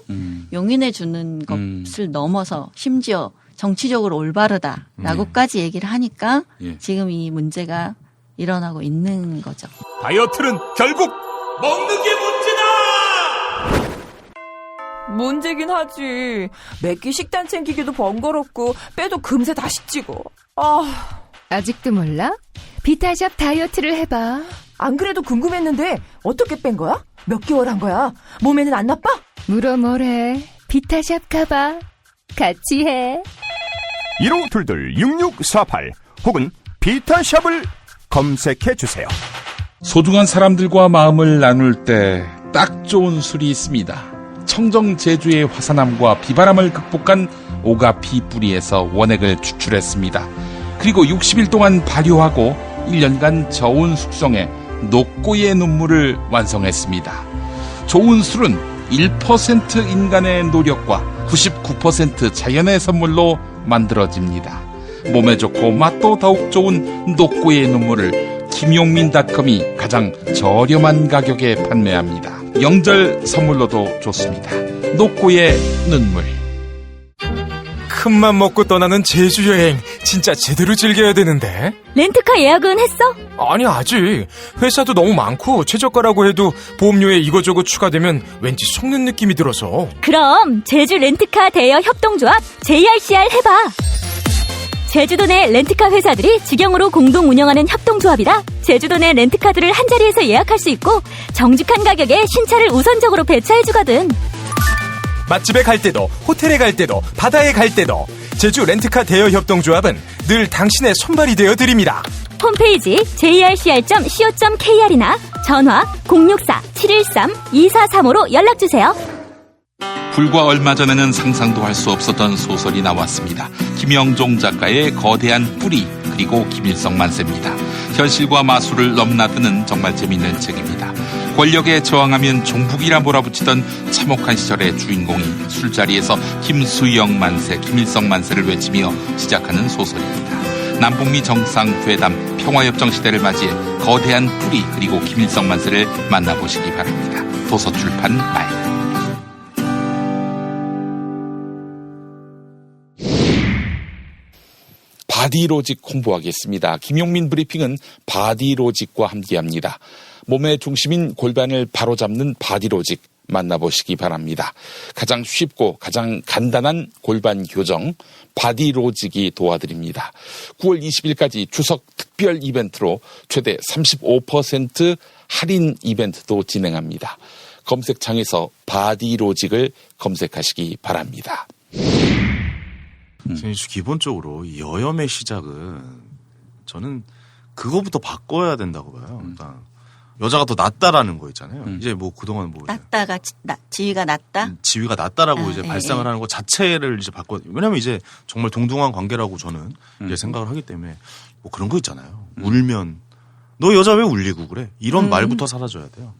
용인해 주는 것을 넘어서 심지어 정치적으로 올바르다라고까지 얘기를 하니까 예. 지금 이 문제가 일어나고 있는 거죠. 다이어트는 결국 먹는 게 문제다! 문제긴 하지. 매끼 식단 챙기기도 번거롭고 빼도 금세 다시 찌고. 아직도 몰라? 비타샵 다이어트를 해봐. 안 그래도 궁금했는데 어떻게 뺀 거야? 몇 개월 한 거야? 몸에는 안 나빠? 물어 뭐래. 비타샵 가봐. 같이 해. 1522-6648 혹은 비타샵을 검색해주세요. 소중한 사람들과 마음을 나눌 때 딱 좋은 술이 있습니다. 청정 제주의 화산암과 비바람을 극복한 오가피 뿌리에서 원액을 추출했습니다. 그리고 60일 동안 발효하고 1년간 저온 숙성해 녹고의 눈물을 완성했습니다. 좋은 술은 1% 인간의 노력과 99% 자연의 선물로 만들어집니다. 몸에 좋고 맛도 더욱 좋은 녹고의 눈물을 김용민닷컴이 가장 저렴한 가격에 판매합니다. 영절 선물로도 좋습니다. 녹고의 눈물. 큰맘 먹고 떠나는 제주 여행 진짜 제대로 즐겨야 되는데. 렌트카 예약은 했어? 아니 아직. 회사도 너무 많고 최저가라고 해도 보험료에 이거저거 추가되면 왠지 속는 느낌이 들어서. 그럼 제주 렌트카 대여 협동조합 JRCR 해봐. 제주도 내 렌트카 회사들이 직영으로 공동 운영하는 협동조합이라 제주도 내 렌트카들을 한자리에서 예약할 수 있고 정직한 가격에 신차를 우선적으로 배차해주거든. 맛집에 갈 때도 호텔에 갈 때도 바다에 갈 때도 제주 렌트카 대여 협동조합은 늘 당신의 손발이 되어 드립니다. 홈페이지 jrcr.co.kr이나 전화 064-713-2435로 연락주세요. 불과 얼마 전에는 상상도 할 수 없었던 소설이 나왔습니다. 김영종 작가의 거대한 뿌리 그리고 김일성 만세입니다. 현실과 마술을 넘나드는 정말 재밌는 책입니다. 권력에 저항하면 종북이라 몰아붙이던 참혹한 시절의 주인공이 술자리에서 김수영 만세, 김일성 만세를 외치며 시작하는 소설입니다. 남북미 정상회담, 평화협정 시대를 맞이해 거대한 뿌리 그리고 김일성 만세를 만나보시기 바랍니다. 도서출판 말. 바디로직 홍보하겠습니다. 김용민 브리핑은 바디로직과 함께합니다. 몸의 중심인 골반을 바로잡는 바디로직 만나보시기 바랍니다. 가장 쉽고 가장 간단한 골반 교정 바디로직이 도와드립니다. 9월 20일까지 추석 특별 이벤트로 최대 35% 할인 이벤트도 진행합니다. 검색창에서 바디로직을 검색하시기 바랍니다. 기본적으로 이 여염의 시작은 저는 그거부터 바꿔야 된다고 봐요. 그러니까 여자가 더 낫다라는 거 있잖아요. 이제 뭐 그동안 뭐 낫다가 지위가 낮다? 지위가 낮다라고 이제 예, 발상을 예. 하는 거 자체를 이제 바꿔. 왜냐면 이제 정말 동등한 관계라고 저는 이제 생각을 하기 때문에 뭐 그런 거 있잖아요. 울면 너 여자 왜 울리고 그래? 이런 말부터 사라져야 돼요.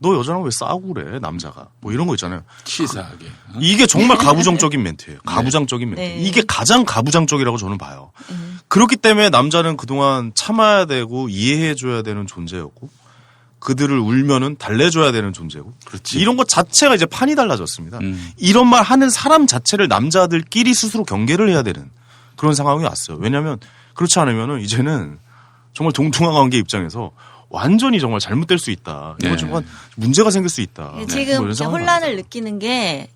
너 여자랑 왜 싸우고 그래? 남자가. 뭐 이런 거 있잖아요. 치사하게. 이게 정말 가부장적인 멘트예요. 가부장적인 멘트. 네. 이게 가장 가부장적이라고 저는 봐요. 그렇기 때문에 남자는 그동안 참아야 되고 이해해줘야 되는 존재였고 그들을 울면은 달래줘야 되는 존재고. 그렇지. 이런 것 자체가 이제 판이 달라졌습니다. 이런 말 하는 사람 자체를 남자들끼리 스스로 경계를 해야 되는 그런 상황이 왔어요. 왜냐하면 그렇지 않으면은 이제는 정말 동등한 관계 입장에서 완전히 정말 잘못될 수 있다. 이거 네. 정말 문제가 생길 수 있다. 뭐 지금 이런 상황이 혼란을 느끼는 게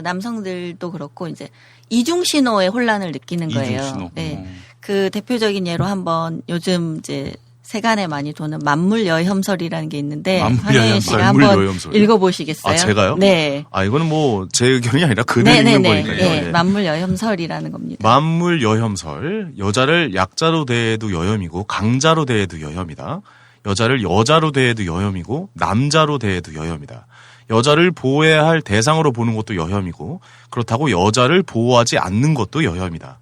남성들도 그렇고 이제 이중 신호의 혼란을 느끼는 이중 거예요. 신호. 네. 그 대표적인 예로 한번 요즘 이제 세간에 많이 도는 만물여혐설이라는 게 있는데 황혜인 씨가 한번 만물여혐설. 읽어보시겠어요? 아, 제가요? 네. 아, 이거는 뭐 제 의견이 아니라 그들 읽는 거니까요. 네. 예. 만물여혐설이라는 겁니다. 만물여혐설. 여자를 약자로 대해도 여혐이고 강자로 대해도 여혐이다. 여자를 여자로 대해도 여혐이고 남자로 대해도 여혐이다. 여자를 보호해야 할 대상으로 보는 것도 여혐이고 그렇다고 여자를 보호하지 않는 것도 여혐이다.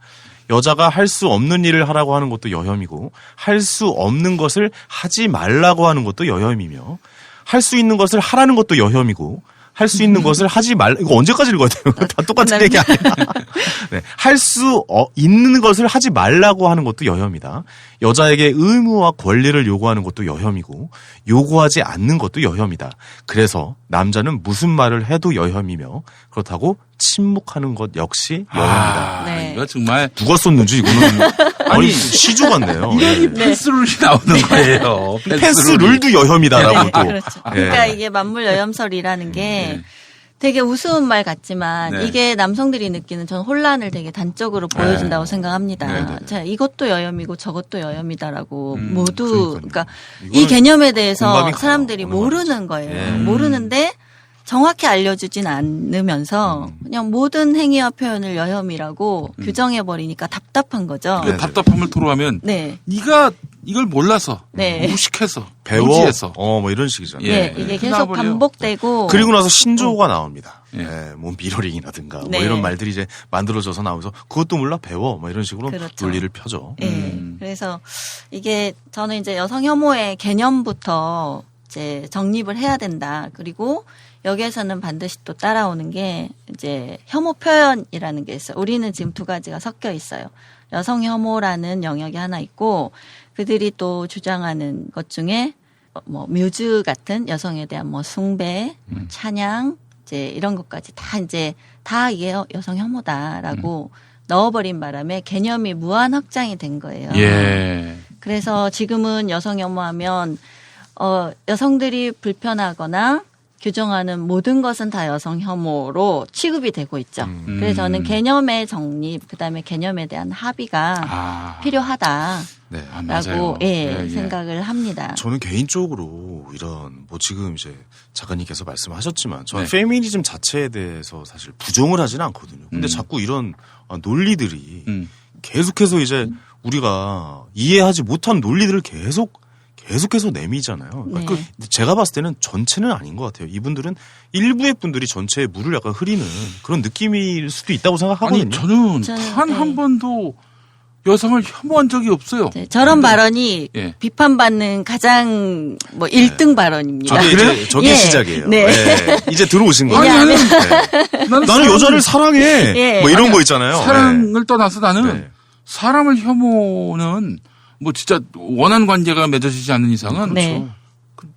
여자가 할 수 없는 일을 하라고 하는 것도 여혐이고 할 수 없는 것을 하지 말라고 하는 것도 여혐이며 할 수 있는 것을 하라는 것도 여혐이고 할 수 있는 것을 하지 말 이거 언제까지 읽어야 돼요? 다 똑같은 얘기 아니야. 네. 할 수 있는 것을 하지 말라고 하는 것도 여혐이다. 여자에게 의무와 권리를 요구하는 것도 여혐이고 요구하지 않는 것도 여혐이다. 그래서 남자는 무슨 말을 해도 여혐이며 그렇다고 침묵하는 것 역시 여혐이다. 네. 이거 정말 누가 썼는지 이거는 아니 시주 같네요. 이런 네. 펜스룰이 나오는 거예요. 펜스 룰도 여혐이다라고 네, 또. 그렇죠. 예. 그러니까 이게 만물여혐설이라는 게 되게 우스운 말 같지만 네. 이게 남성들이 느끼는 전 혼란을 되게 단적으로 보여준다고 생각합니다. 네, 네, 네. 자, 이것도 여혐이고 저것도 여혐이다라고 모두 그러니까요. 그러니까 이 이거는 개념에 대해서 공감이 가요. 사람들이 어느 모르는 거예요. 예. 모르는데 정확히 알려주진 않으면서 그냥 모든 행위와 표현을 여혐이라고 규정해버리니까 답답한 거죠. 그 답답함을 토로하면 네. 네가 이걸 몰라서 네. 무식해서 배워. 무지해서 뭐 이런 식이잖아요. 네, 이게 계속 나와버려요. 반복되고 그리고 나서 신조어가 나옵니다. 예. 뭐 미러링이라든가 네. 뭐 이런 말들이 이제 만들어져서 나오면서 그것도 몰라 배워 뭐 이런 식으로 그렇죠. 논리를 펴죠. 예. 그래서 이게 저는 이제 여성 혐오의 개념부터 이제 정립을 해야 된다. 그리고 여기에서는 반드시 또 따라오는 게 이제 혐오 표현이라는 게 있어요. 우리는 지금 두 가지가 섞여 있어요. 여성 혐오라는 영역이 하나 있고 그들이 또 주장하는 것 중에 뭐 뮤즈 같은 여성에 대한 뭐 숭배, 찬양 이제 이런 것까지 다 이게 여성 혐오다라고 넣어버린 바람에 개념이 무한 확장이 된 거예요. 예. 그래서 지금은 여성 혐오하면 여성들이 불편하거나 규정하는 모든 것은 다 여성 혐오로 취급이 되고 있죠. 그래서 저는 개념의 정립, 그다음에 개념에 대한 합의가 필요하다라고 네. 맞아요. 생각을 합니다. 저는 개인적으로 이런 뭐 지금 이제 작가님께서 말씀하셨지만 저는 네. 페미니즘 자체에 대해서 사실 부정을 하지는 않거든요. 근데 자꾸 이런 논리들이 계속해서 이제 우리가 이해하지 못한 논리들을 계속해서 내미잖아요. 그러니까 네. 제가 봤을 때는 전체는 아닌 것 같아요. 이분들은 일부의 분들이 전체에 물을 약간 흐리는 그런 느낌일 수도 있다고 생각하거든요. 아니 저는 저는, 단 한 번도 여성을 혐오한 적이 없어요. 저런 발언이 예. 비판받는 가장 뭐 1등 발언입니다. 저게 예. 시작이에요. 네. 네. 이제 들어오신 거예요. 아니, 나는 여자를 사랑해. 예. 뭐 이런 거 있잖아요. 사랑을 떠나서 나는 네. 사람을 혐오는 뭐 진짜 원한 관계가 맺어지지 않는 이상은 네.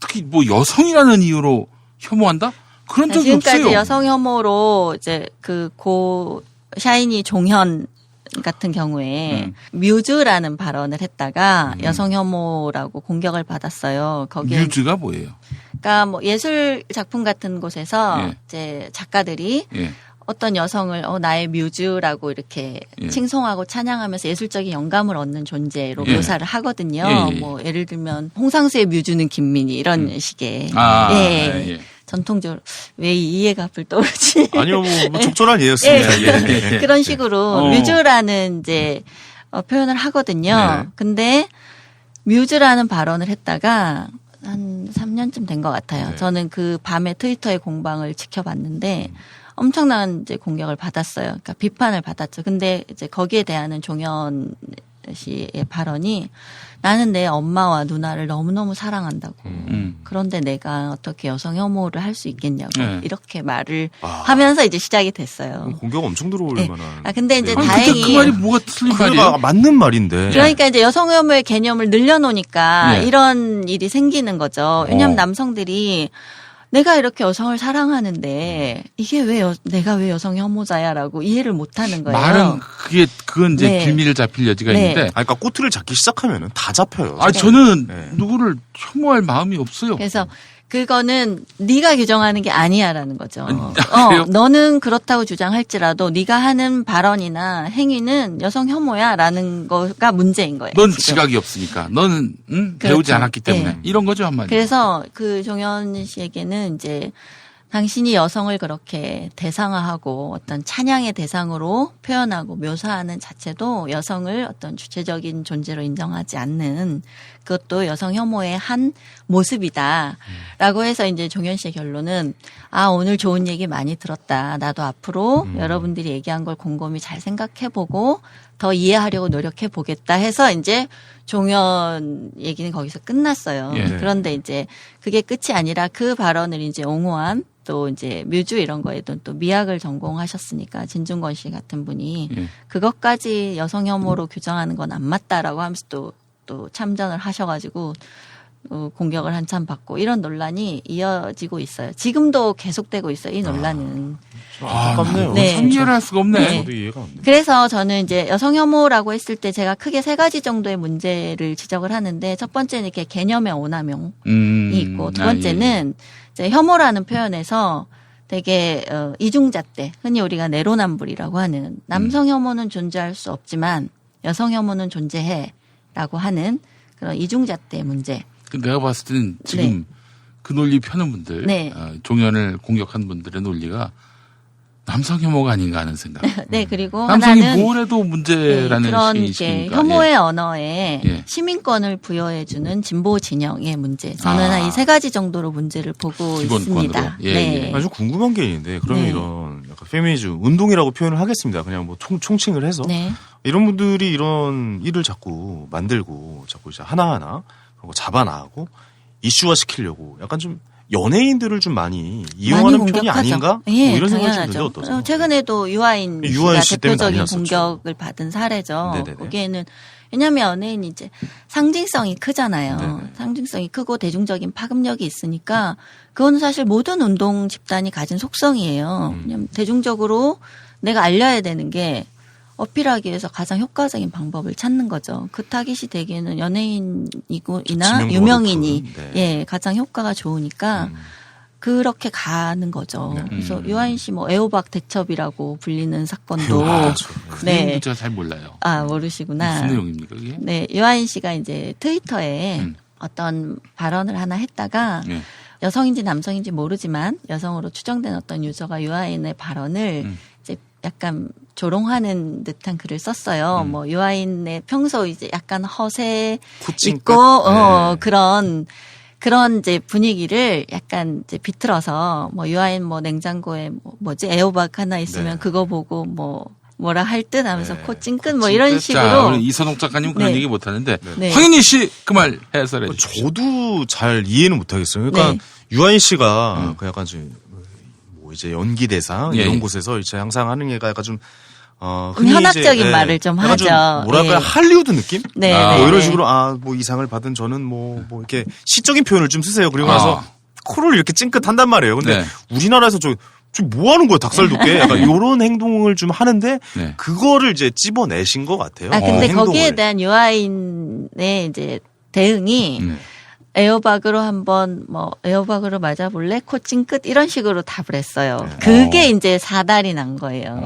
특히 뭐 여성이라는 이유로 혐오한다? 그런 적이 지금까지 없어요. 여성 혐오로 이제 그 고 샤이니 종현 같은 경우에 뮤즈라는 발언을 했다가 여성 혐오라고 공격을 받았어요. 거기에 뮤즈가 뭐예요? 그러니까 뭐 예술 작품 같은 곳에서 예. 이제 작가들이 예. 어떤 여성을 나의 뮤즈라고 이렇게 예. 칭송하고 찬양하면서 예술적인 영감을 얻는 존재로 예. 묘사를 하거든요. 예, 예. 뭐 예를 들면 홍상수의 뮤즈는 김민희 이런 식의 예. 전통적으로 왜 이 예가 앞을 떠오르지? 아니요, 뭐 적절한 예였습니다. 예. 그런 식으로 뮤즈라는 이제 표현을 하거든요. 네. 근데 뮤즈라는 발언을 했다가 한 3년쯤 된 것 같아요. 네. 저는 그 밤에 트위터의 공방을 지켜봤는데 엄청난 이제 공격을 받았어요. 그러니까 비판을 받았죠. 근데 이제 거기에 대한 종현 씨의 발언이 나는 내 엄마와 누나를 너무너무 사랑한다고. 그런데 내가 어떻게 여성 혐오를 할 수 있겠냐고. 네. 이렇게 말을 하면서 이제 시작이 됐어요. 공격 엄청 들어올 네. 만한. 근데 이제 아니, 다행히 그 말이 뭐가 틀린 말이에요? 그러니까 맞는 말인데. 그러니까 이제 여성 혐오의 개념을 늘려놓으니까 네. 이런 일이 생기는 거죠. 왜냐하면 남성들이 내가 이렇게 여성을 사랑하는데 이게 왜 내가 왜 여성 혐오자야라고 이해를 못하는 거예요. 말은 그건 이제 네. 빌미를 잡힐 여지가 네. 있는데. 그러니까 꼬투리를 잡기 시작하면은 다 잡혀요. 저는 네. 누구를 혐오할 마음이 없어요. 그래서 그거는 네가 규정하는 게 아니야라는 거죠. 그래요? 너는 그렇다고 주장할지라도 네가 하는 발언이나 행위는 여성 혐오야라는 거가 문제인 거예요. 넌 지금. 지각이 없으니까. 너는 배우지 그렇죠. 않았기 때문에. 네. 이런 거죠, 한마디로. 그래서 그 종현 씨에게는 이제 당신이 여성을 그렇게 대상화하고 어떤 찬양의 대상으로 표현하고 묘사하는 자체도 여성을 어떤 주체적인 존재로 인정하지 않는 그것도 여성 혐오의 한 모습이다라고 해서 이제 종현 씨의 결론은 오늘 좋은 얘기 많이 들었다. 나도 앞으로 여러분들이 얘기한 걸 곰곰이 잘 생각해보고 더 이해하려고 노력해보겠다 해서 이제 종현 얘기는 거기서 끝났어요. 예. 그런데 이제 그게 끝이 아니라 그 발언을 이제 옹호한 또 이제 뮤즈 이런 거에도 또 미학을 전공하셨으니까 진중권 씨 같은 분이 예. 그것까지 여성 혐오로 규정하는 건 안 맞다라고 하면서 또 참전을 하셔가지고 공격을 한참 받고 이런 논란이 이어지고 있어요. 지금도 계속되고 있어요. 이 논란은. 아깝네요. 네. 참 이해를 할 수가 없네. 네. 저도 이해가 안 돼. 그래서 저는 이제 여성 혐오라고 했을 때 제가 크게 3가지 정도의 문제를 지적을 하는데 첫 번째는 이렇게 개념의 오남용이 있고 두 번째는 이제 혐오라는 표현에서 되게 이중잣대, 흔히 우리가 내로남불이라고 하는 남성 혐오는 존재할 수 없지만 여성 혐오는 존재해라고 하는 그런 이중잣대 문제. 내가 봤을 때는 지금 그 논리 펴는 분들, 네. 종현을 공격한 분들의 논리가 남성 혐오가 아닌가 하는 생각. 네, 그리고 남성이 하나는 뭘 해도 문제라는 그런 이렇게 식이니까. 혐오의 언어에 예. 시민권을 부여해주는 진보 진영의 문제. 저는 한 이 3가지 정도로 문제를 보고 기본권으로. 있습니다. 예, 네. 아주 궁금한 게 있는데 그러면 네. 이런 약간 페미니즘 운동이라고 표현을 하겠습니다. 그냥 뭐 총칭을 해서 네. 이런 분들이 이런 일을 자꾸 만들고 자꾸 이제 하나하나 그런 거 잡아나가고 이슈화 시키려고 약간 좀 연예인들을 좀 많이 이용하는 편이 공격하죠. 아닌가? 예, 뭐 이런 생각이 당연하죠. 좀 드는데 어떠세요? 최근에도 유아인 유아인 씨가 씨 때문에 난리 대표적인 났었죠. 공격을 받은 사례죠. 네네네. 거기에는 왜냐하면 연예인이 이제 상징성이 크잖아요. 네네. 상징성이 크고 대중적인 파급력이 있으니까 그거는 사실 모든 운동 집단이 가진 속성이에요. 왜냐면 대중적으로 내가 알려야 되는 게 어필하기 위해서 가장 효과적인 방법을 찾는 거죠. 그 타깃이 되기에는 연예인이나 지명도가 유명인이 높은, 예 가장 효과가 좋으니까 그렇게 가는 거죠. 그래서 유아인 씨 뭐 애호박 대첩이라고 불리는 사건도 그 네. 내용도 제가 잘 몰라요. 모르시구나. 무슨 내용입니까, 그게? 네, 유아인 씨가 이제 트위터에 어떤 발언을 하나 했다가 예. 여성인지 남성인지 모르지만 여성으로 추정된 어떤 유저가 유아인의 발언을 이제 약간 조롱하는 듯한 글을 썼어요. 뭐 유아인의 평소 이제 약간 허세 코칭 있고 끝? 네. 그런 이제 분위기를 약간 이제 비틀어서 뭐 유아인 뭐 냉장고에 뭐지 애호박 하나 있으면 네. 그거 보고 뭐라 할 듯 하면서 네. 코 찡끗 뭐 이런 자, 식으로 우리 이선옥 작가님 그런 네. 얘기 못 하는데 네. 황인희 씨 그 말 해설해 주십시오. 저도 잘 이해는 못하겠어요. 그러니까 네. 유아인 씨가 그 약간 좀 뭐 이제 연기 대상 예. 이런 곳에서 이제 항상 하는 얘가 약간 좀 좀 현학적인 말을 좀 약간 하죠. 뭐랄까요 예. 할리우드 느낌? 네, 뭐 네, 이런 네. 식으로 뭐 이상을 받은 저는 뭐 이렇게 시적인 표현을 좀 쓰세요. 그리고 나서 코를 이렇게 찡긋한단 말이에요. 근데 네. 우리나라에서 지금 뭐 하는 거야, 닭살 돋게? 약간 이런 행동을 좀 하는데 네. 그거를 이제 찝어내신 것 같아요. 근데 행동을. 거기에 대한 유아인의 이제 대응이 에어박으로 한번 에어박으로 맞아볼래? 코칭 끝 이런 식으로 답을 했어요. 그게 이제 사달이 난 거예요.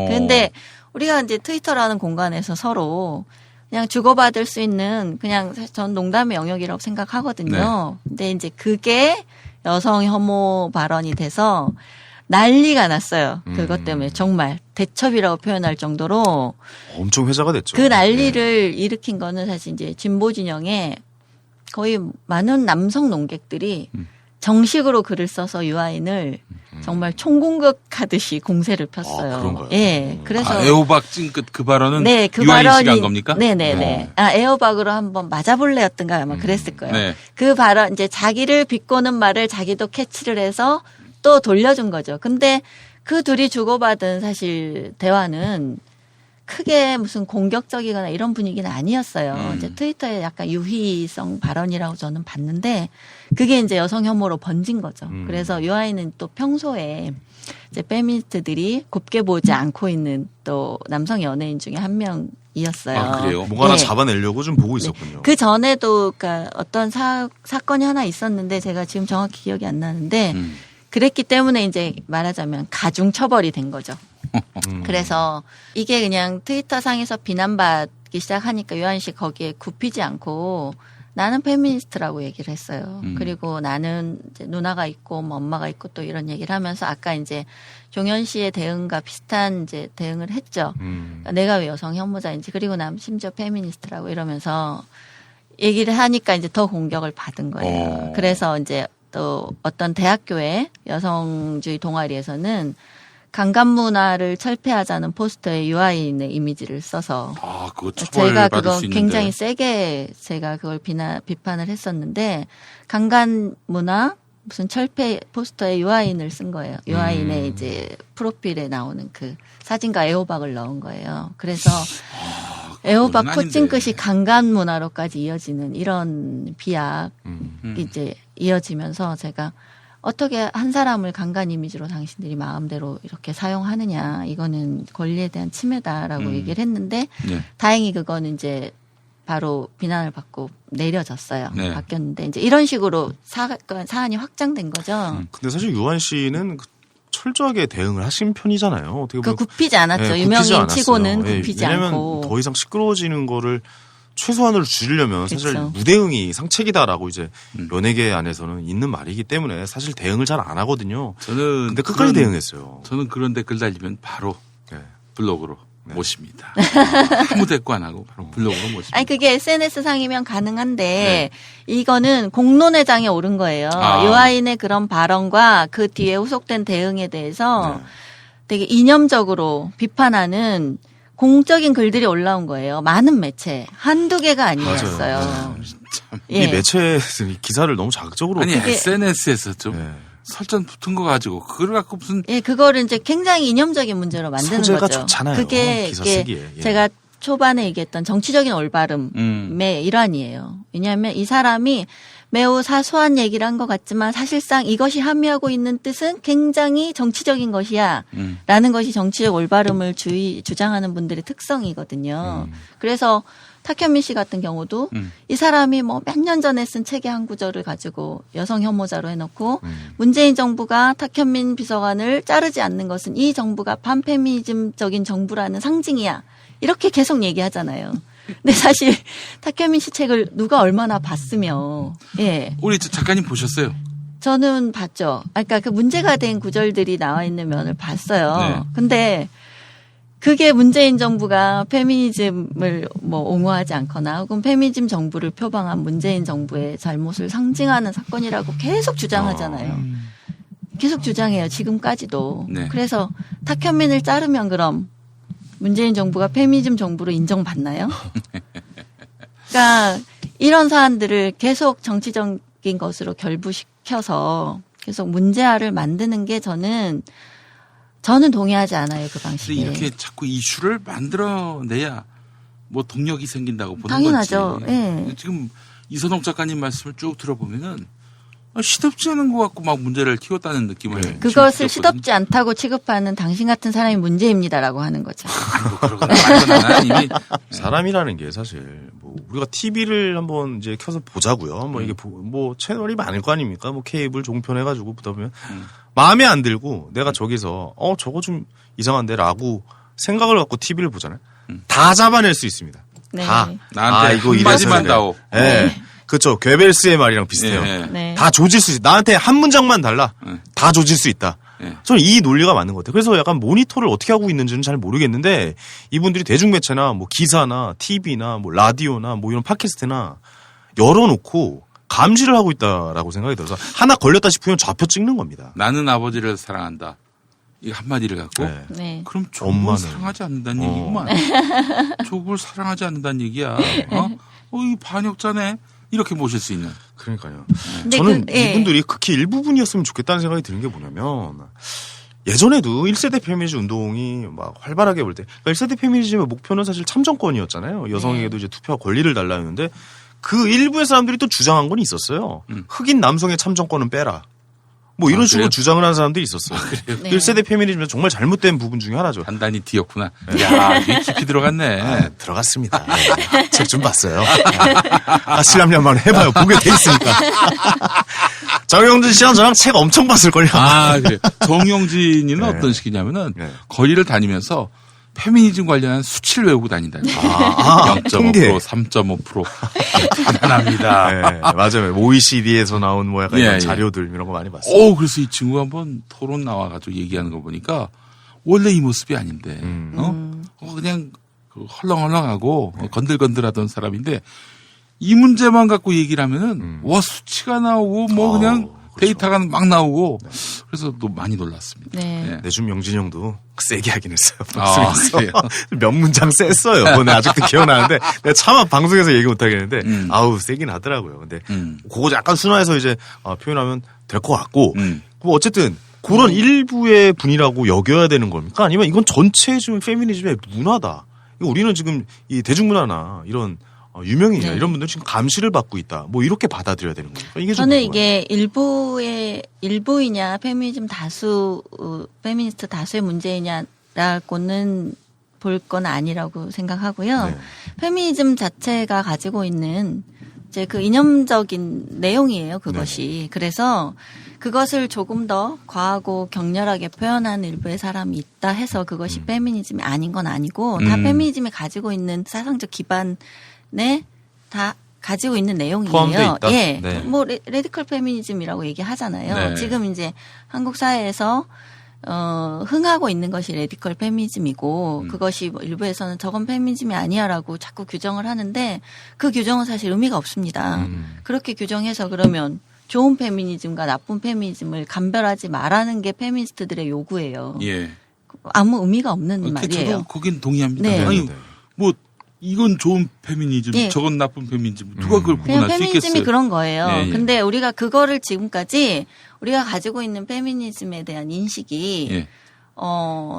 그런데 우리가 이제 트위터라는 공간에서 서로 그냥 주고받을 수 있는 그냥 사실 전 농담의 영역이라고 생각하거든요. 근데 이제 그게 여성 혐오 발언이 돼서 난리가 났어요. 그것 때문에 정말 대첩이라고 표현할 정도로 엄청 회자가 됐죠. 그 난리를 일으킨 거는 사실 이제 진보 진영에 거의 많은 남성 농객들이 정식으로 글을 써서 유아인을 정말 총공격하듯이 공세를 폈어요. 그런가요? 예. 그래서 애호박 찡긋 그 발언은 네, 그 유아인 씨가 발언이 한 겁니까? 네네네. 에어박으로 한번 맞아볼래였던가 아마 그랬을 거예요. 네. 그 발언 이제 자기를 비꼬는 말을 자기도 캐치를 해서 또 돌려준 거죠. 근데 그 둘이 주고받은 사실 대화는 크게 무슨 공격적이거나 이런 분위기는 아니었어요. 이제 트위터에 약간 유희성 발언이라고 저는 봤는데 그게 이제 여성 혐오로 번진 거죠. 그래서 유아인은 또 평소에 이제 페미니스트들이 곱게 보지 않고 있는 또 남성 연예인 중에 한 명이었어요. 아, 그래요? 뭔가 하나 네. 잡아내려고 좀 보고 있었군요. 그 전에도 그러니까 어떤 사건이 하나 있었는데 제가 지금 정확히 기억이 안 나는데 그랬기 때문에 이제 말하자면 가중 처벌이 된 거죠. 그래서 이게 그냥 트위터 상에서 비난받기 시작하니까 유한 씨 거기에 굽히지 않고 나는 페미니스트라고 얘기를 했어요. 그리고 나는 이제 누나가 있고 뭐 엄마가 있고 또 이런 얘기를 하면서 아까 이제 종현 씨의 대응과 비슷한 이제 대응을 했죠. 그러니까 내가 왜 여성 혐오자인지 그리고 난 심지어 페미니스트라고 이러면서 얘기를 하니까 이제 더 공격을 받은 거예요. 그래서 이제 또 어떤 대학교의 여성주의 동아리에서는 강간 문화를 철폐하자는 포스터에 유아인의 이미지를 써서 그거 제가 처벌받을 그거 수 있는데. 굉장히 세게 제가 그걸 비판을 했었는데 강간 문화 무슨 철폐 포스터에 유아인을 쓴 거예요. 유아인의 이제 프로필에 나오는 그 사진과 애호박을 넣은 거예요. 그래서 애호박 그건 코칭 아닌데. 끝이 강간 문화로까지 이어지는 이런 비약이 이제 이어지면서 제가 어떻게 한 사람을 강간 이미지로 당신들이 마음대로 이렇게 사용하느냐. 이거는 권리에 대한 침해다라고 얘기를 했는데 네. 다행히 그거는 이제 바로 비난을 받고 내려졌어요. 네. 바뀌었는데 이제 이런 식으로 사안이 확장된 거죠. 근데 사실 유한 씨는 철저하게 대응을 하신 편이잖아요. 어떻게 보면 굽히지 않았죠. 굽히지 유명인 않았어요. 치고는 굽히지 왜냐면 않고. 더 이상 시끄러워지는 거를 최소한으로 줄이려면 사실 그렇죠. 무대응이 상책이다라고 이제 연예계 안에서는 있는 말이기 때문에 사실 대응을 잘 안 하거든요. 저는 근데 끝까지 대응했어요. 저는 그런 댓글 달리면 바로 네. 블로그로 모십니다. 아무 대꾸 안 하고 바로 블로그로 모십니다. 아니 그게 SNS 상이면 가능한데 이거는 공론회장에 오른 거예요. 유아인의 그런 발언과 그 뒤에 후속된 대응에 대해서 되게 이념적으로 비판하는 공적인 글들이 올라온 거예요. 많은 매체 한두 개가 아니었어요. 이 매체 기사를 너무 자극적으로 아니 SNS에서 좀 네. 설전 붙은 거 가지고 그걸 갖고 무슨 그거를 이제 굉장히 이념적인 문제로 만드는 소재가 거죠. 좋잖아요. 그게 기사 이게 쓰기에. 제가 초반에 얘기했던 정치적인 올바름의 일환이에요. 왜냐하면 이 사람이 매우 사소한 얘기를 한 것 같지만 사실상 이것이 함유하고 있는 뜻은 굉장히 정치적인 것이야 라는 것이 정치적 올바름을 주장하는 분들의 특성이거든요. 그래서 탁현민 씨 같은 경우도 이 사람이 뭐 몇 년 전에 쓴 책의 한 구절을 가지고 여성 혐오자로 해놓고 문재인 정부가 탁현민 비서관을 자르지 않는 것은 이 정부가 반페미니즘적인 정부라는 상징이야. 이렇게 계속 얘기하잖아요. 근데 사실 탁현민 씨 책을 누가 얼마나 봤으며 우리 작가님 보셨어요? 저는 봤죠. 그러니까 그 문제가 된 구절들이 나와 있는 면을 봤어요. 근데 그게 문재인 정부가 페미니즘을 뭐 옹호하지 않거나 혹은 페미니즘 정부를 표방한 문재인 정부의 잘못을 상징하는 사건이라고 계속 주장하잖아요. 계속 주장해요. 지금까지도. 그래서 탁현민을 자르면 그럼 문재인 정부가 페미니즘 정부로 인정받나요? 그러니까 이런 사안들을 계속 정치적인 것으로 결부시켜서 계속 문제화를 만드는 게 저는 동의하지 않아요. 그 방식에. 근데 이렇게 자꾸 이슈를 만들어내야 뭐 동력이 생긴다고 보는 당연하죠. 거지. 예. 지금 이선옥 작가님 말씀을 쭉 들어보면은 시덥지 않은 것 같고 막 문제를 키웠다는 느낌을. 그것을 시덥지 않다고 취급하는 당신 같은 사람이 문제입니다라고 하는 거죠. 이미 사람이라는 게 사실 뭐 우리가 TV를 한번 이제 켜서 보자고요. 뭐 이게 뭐 채널이 많을 거 아닙니까? 뭐 케이블 종편 해가지고 보다 보면 마음에 안 들고 내가 저기서 저거 좀 이상한데라고 생각을 갖고 TV를 보잖아요. 다 잡아낼 수 있습니다. 네. 다. 나한테 이거 한마디만 다오. 네. 그렇죠. 괴벨스의 말이랑 비슷해요. 네. 다 조질 수 있어. 나한테 한 문장만 달라. 다 조질 수 있다. 저는 이 논리가 맞는 것 같아요. 그래서 약간 모니터를 어떻게 하고 있는지는 잘 모르겠는데 이분들이 대중매체나 뭐 기사나 TV나 뭐 라디오나 뭐 이런 팟캐스트나 열어놓고 감시를 하고 있다라고 생각이 들어서 하나 걸렸다 싶으면 좌표 찍는 겁니다. 나는 아버지를 사랑한다. 이 한마디를 갖고 네. 그럼 조국을 엄마는. 사랑하지 않는다는 얘기구만. 조국을 사랑하지 않는다는 얘기야. 이 반역자네. 이렇게 모실 수 있는. 그러니까요. 근데 저는 이분들이 극히 일부분이었으면 좋겠다는 생각이 드는 게 뭐냐면 예전에도 1세대 페미니즘 운동이 막 활발하게 볼 때 그러니까 1세대 페미니즘의 목표는 사실 참정권이었잖아요. 여성에게도 이제 투표 권리를 달라는데 그 일부의 사람들이 또 주장한 건 있었어요. 흑인 남성의 참정권은 빼라. 뭐 이런 식으로 그래요? 주장을 하는 사람들이 있었어요. 네. 1세대 페미니즘에서 정말 잘못된 부분 중에 하나죠. 단단히 뒤였구나. 야, 이게 깊이 들어갔네. 들어갔습니다. 책 좀 봤어요. 실험량 한번 해봐요. 보게 돼 있으니까. 정영진 씨랑 저랑 책 엄청 봤을걸요. 그래. 정영진이는 네. 어떤 식이냐면은 네. 거리를 다니면서 페미니즘 관련한 수치를 외우고 다닌다. 0.5%, 통계. 3.5%. 대단합니다. 네, 맞아요. OECD에서 나온 뭐 약간 예, 이런 예. 자료들 이런 거 많이 봤어요. 그래서 이 친구가 한번 토론 나와가지고 얘기하는 거 보니까 원래 이 모습이 아닌데, 그냥 헐렁헐렁하고 건들건들하던 사람인데 이 문제만 갖고 얘기를 하면은 수치가 나오고 뭐 그냥 그렇죠. 데이터가 막 나오고 그래서 또 많이 놀랐습니다. 네. 네, 좀 영진이 형도 세게 하긴 했어요. 아, 방송에서. 몇 문장 셌어요. 그거 아직도 기억나는데 내가 차마 방송에서 얘기 못 하겠는데 세긴 하더라고요. 근데 그거 약간 순화해서 이제 표현하면 될 것 같고 뭐 어쨌든 그런 일부의 분이라고 여겨야 되는 겁니까? 아니면 이건 전체 좀 페미니즘의 문화다. 이거 우리는 지금 이 대중문화나 이런 유명인이나 이런 분들 지금 감시를 받고 있다. 뭐 이렇게 받아들여야 되는 겁니까? 이게 좀 저는 궁금해요. 이게 일부이냐 페미니스트 다수의 문제이냐라고는 볼 건 아니라고 생각하고요. 네. 페미니즘 자체가 가지고 있는 이제 그 이념적인 내용이에요. 그것이. 그래서 그것을 조금 더 과하고 격렬하게 표현하는 일부의 사람이 있다 해서 그것이 페미니즘이 아닌 건 아니고 다 페미니즘이 가지고 있는 사상적 기반에 다 가지고 있는 내용이에요. 포함되어 있다? 예. 네. 뭐 레디컬 페미니즘이라고 얘기하잖아요. 네. 지금 이제 한국 사회에서 흥하고 있는 것이 레디컬 페미니즘이고 그것이 뭐 일부에서는 저건 페미니즘이 아니야라고 자꾸 규정을 하는데 그 규정은 사실 의미가 없습니다. 그렇게 규정해서 그러면 좋은 페미니즘과 나쁜 페미니즘을 감별하지 말라는 게 페미니스트들의 요구예요. 예. 아무 의미가 없는 말이에요. 저도 거긴 동의합니다. 네. 아니, 뭐 이건 좋은 페미니즘, 예. 저건 나쁜 페미니즘. 누가 그걸 그냥 구분할 수 페미니즘이 있겠어요? 그런 거예요. 예, 예. 근데 우리가 그거를 지금까지 우리가 가지고 있는 페미니즘에 대한 인식이 예.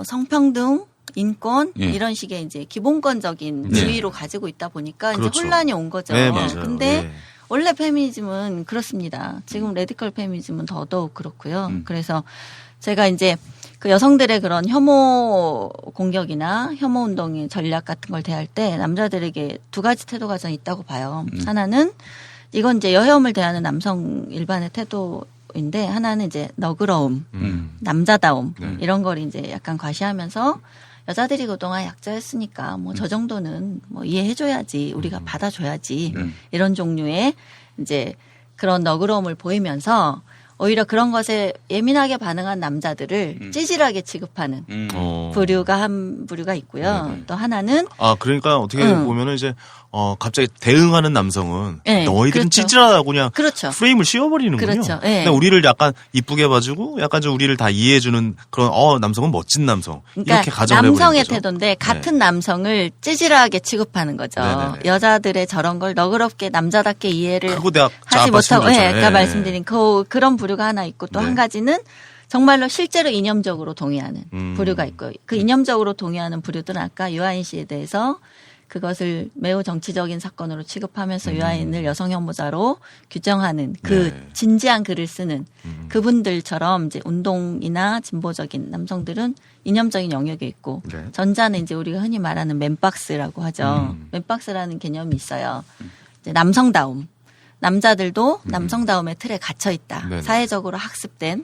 성평등, 인권 예. 이런 식의 이제 기본권적인 네. 지위로 가지고 있다 보니까 그렇죠. 이제 혼란이 온 거죠. 네, 맞아요. 근데 예. 원래 페미니즘은 그렇습니다. 지금 레디컬 페미니즘은 더더욱 그렇고요. 그래서 제가 이제 그 여성들의 그런 혐오 공격이나 혐오 운동의 전략 같은 걸 대할 때 남자들에게 두 가지 태도가 저는 있다고 봐요. 하나는 이건 이제 여혐을 대하는 남성 일반의 태도인데 하나는 이제 너그러움, 남자다움 이런 걸 이제 약간 과시하면서 여자들이 그동안 약자였으니까 뭐 저 정도는 뭐 이해해줘야지 우리가 받아줘야지 이런 종류의 이제 그런 너그러움을 보이면서 오히려 그런 것에 예민하게 반응한 남자들을 찌질하게 취급하는 부류가 한 부류가 있고요. 또 하나는 그러니까 어떻게 보면은 이제 갑자기 대응하는 남성은 네, 너희들은 그렇죠. 찌질하다고 그냥 그렇죠. 프레임을 씌워버리는군요. 그렇죠. 네. 그냥 우리를 약간 이쁘게 봐주고 약간 좀 우리를 다 이해해주는 그런 남성은 멋진 남성 그러니까 이렇게 가정을 남성의 해버리는 거죠. 태도인데 같은 남성을 찌질하게 취급하는 거죠. 네네네. 여자들의 저런 걸 너그럽게 남자답게 이해를 그거 내가 하지 아까 못하고 말씀드렸잖아요. 아까 예. 말씀드린 그런 부류가 하나 있고 또 네. 한 가지는 정말로 실제로 이념적으로 동의하는 부류가 있고 그 이념적으로 동의하는 부류들은 아까 유아인 씨에 대해서 그것을 매우 정치적인 사건으로 취급하면서 유아인을 여성 혐오자로 규정하는 그 진지한 글을 쓰는 그분들처럼 이제 운동이나 진보적인 남성들은 이념적인 영역에 있고 전자는 이제 우리가 흔히 말하는 맨박스라고 하죠. 맨박스라는 개념이 있어요. 이제 남성다움. 남자들도 남성다움의 틀에 갇혀 있다. 네네. 사회적으로 학습된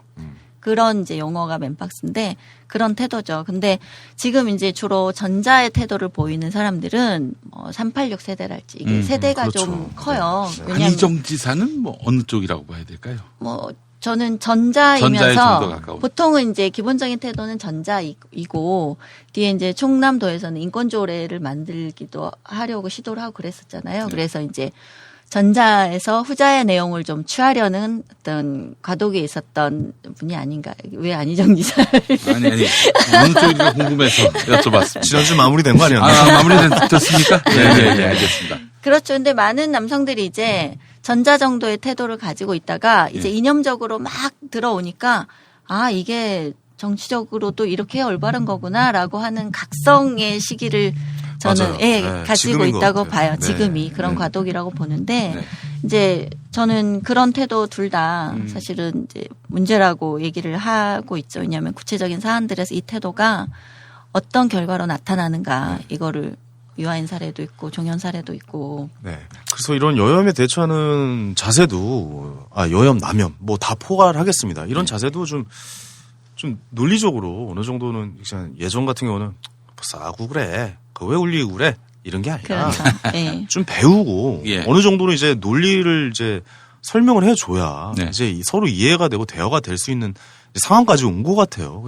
그런 이제 용어가 맨박스인데 그런 태도죠. 근데 지금 이제 주로 전자의 태도를 보이는 사람들은 386 세대랄지 이게 세대가 그렇죠. 좀 커요. 네. 왜냐하면 안희정 지사는 뭐 어느 쪽이라고 봐야 될까요? 뭐 저는 전자에 좀 더 전자이면서 가까운. 보통은 이제 기본적인 태도는 전자이고 뒤에 이제 충남도에서는 인권조례를 만들기도 하려고 시도를 하고 그랬었잖아요. 그래서 이제 전자에서 후자의 내용을 좀 취하려는 어떤 과도기에 있었던 분이 아닌가. 왜 안희정 지사? 아니 어느 쪽인가 궁금해서 여쭤봤습니다. 지난주 마무리된 거 아니었나요? 마무리됐습니까? 네, 알겠습니다. 그렇죠. 근데 많은 남성들이 이제 전자 정도의 태도를 가지고 있다가 이제 이념적으로 막 들어오니까 아, 이게 정치적으로도 이렇게 올바른 거구나라고 하는 각성의 시기를 저는 맞아요. 가지고 지금인 것 있다고 같아요. 봐요. 네. 지금이 그런 과도기라고 보는데 네. 이제 저는 그런 태도 둘 다 사실은 이제 문제라고 얘기를 하고 있죠. 왜냐하면 구체적인 사안들에서 이 태도가 어떤 결과로 나타나는가 이거를 유아인 사례도 있고 종연 사례도 있고. 네. 그래서 이런 여혐에 대처하는 자세도 여혐, 남혐 뭐 다 포괄하겠습니다. 이런 자세도 좀 논리적으로 어느 정도는 예전 같은 경우는 싸고 그래. 그거 왜 울리고 그래? 이런 게 아니라 그렇죠. 네. 좀 배우고 예. 어느 정도는 이제 논리를 이제 설명을 해줘야 네. 이제 서로 이해가 되고 대화가 될 수 있는 상황까지 온 것 같아요.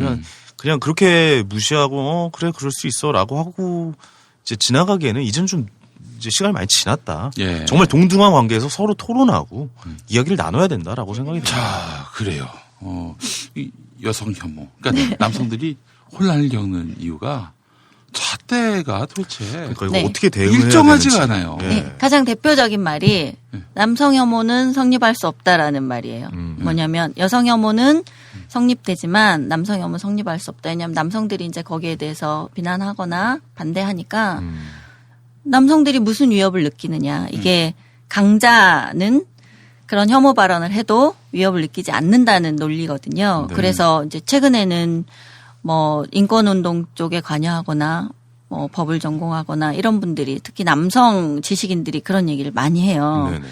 그냥 그렇게 무시하고 그래 그럴 수 있어라고 하고 이제 지나가기에는 이제는 좀 이제 시간이 많이 지났다. 예. 정말 동등한 관계에서 서로 토론하고 이야기를 나눠야 된다라고 생각이 듭니다. 자, 그래요. 이 여성 혐오. 그러니까 남성들이 혼란을 겪는 이유가 잣대가 도대체 그러니까 이거 네. 어떻게 대응해야 일정하지가 되는지. 않아요. 예. 네, 가장 대표적인 말이 남성 혐오는 성립할 수 없다라는 말이에요. 뭐냐면 여성 혐오는 성립되지만 남성 혐오는 성립할 수 없다. 왜냐하면 남성들이 이제 거기에 대해서 비난하거나 반대하니까 남성들이 무슨 위협을 느끼느냐. 이게 강자는 그런 혐오 발언을 해도 위협을 느끼지 않는다는 논리거든요. 네. 그래서 이제 최근에는 뭐 인권운동 쪽에 관여하거나 뭐 법을 전공하거나 이런 분들이 특히 남성 지식인들이 그런 얘기를 많이 해요. 네네.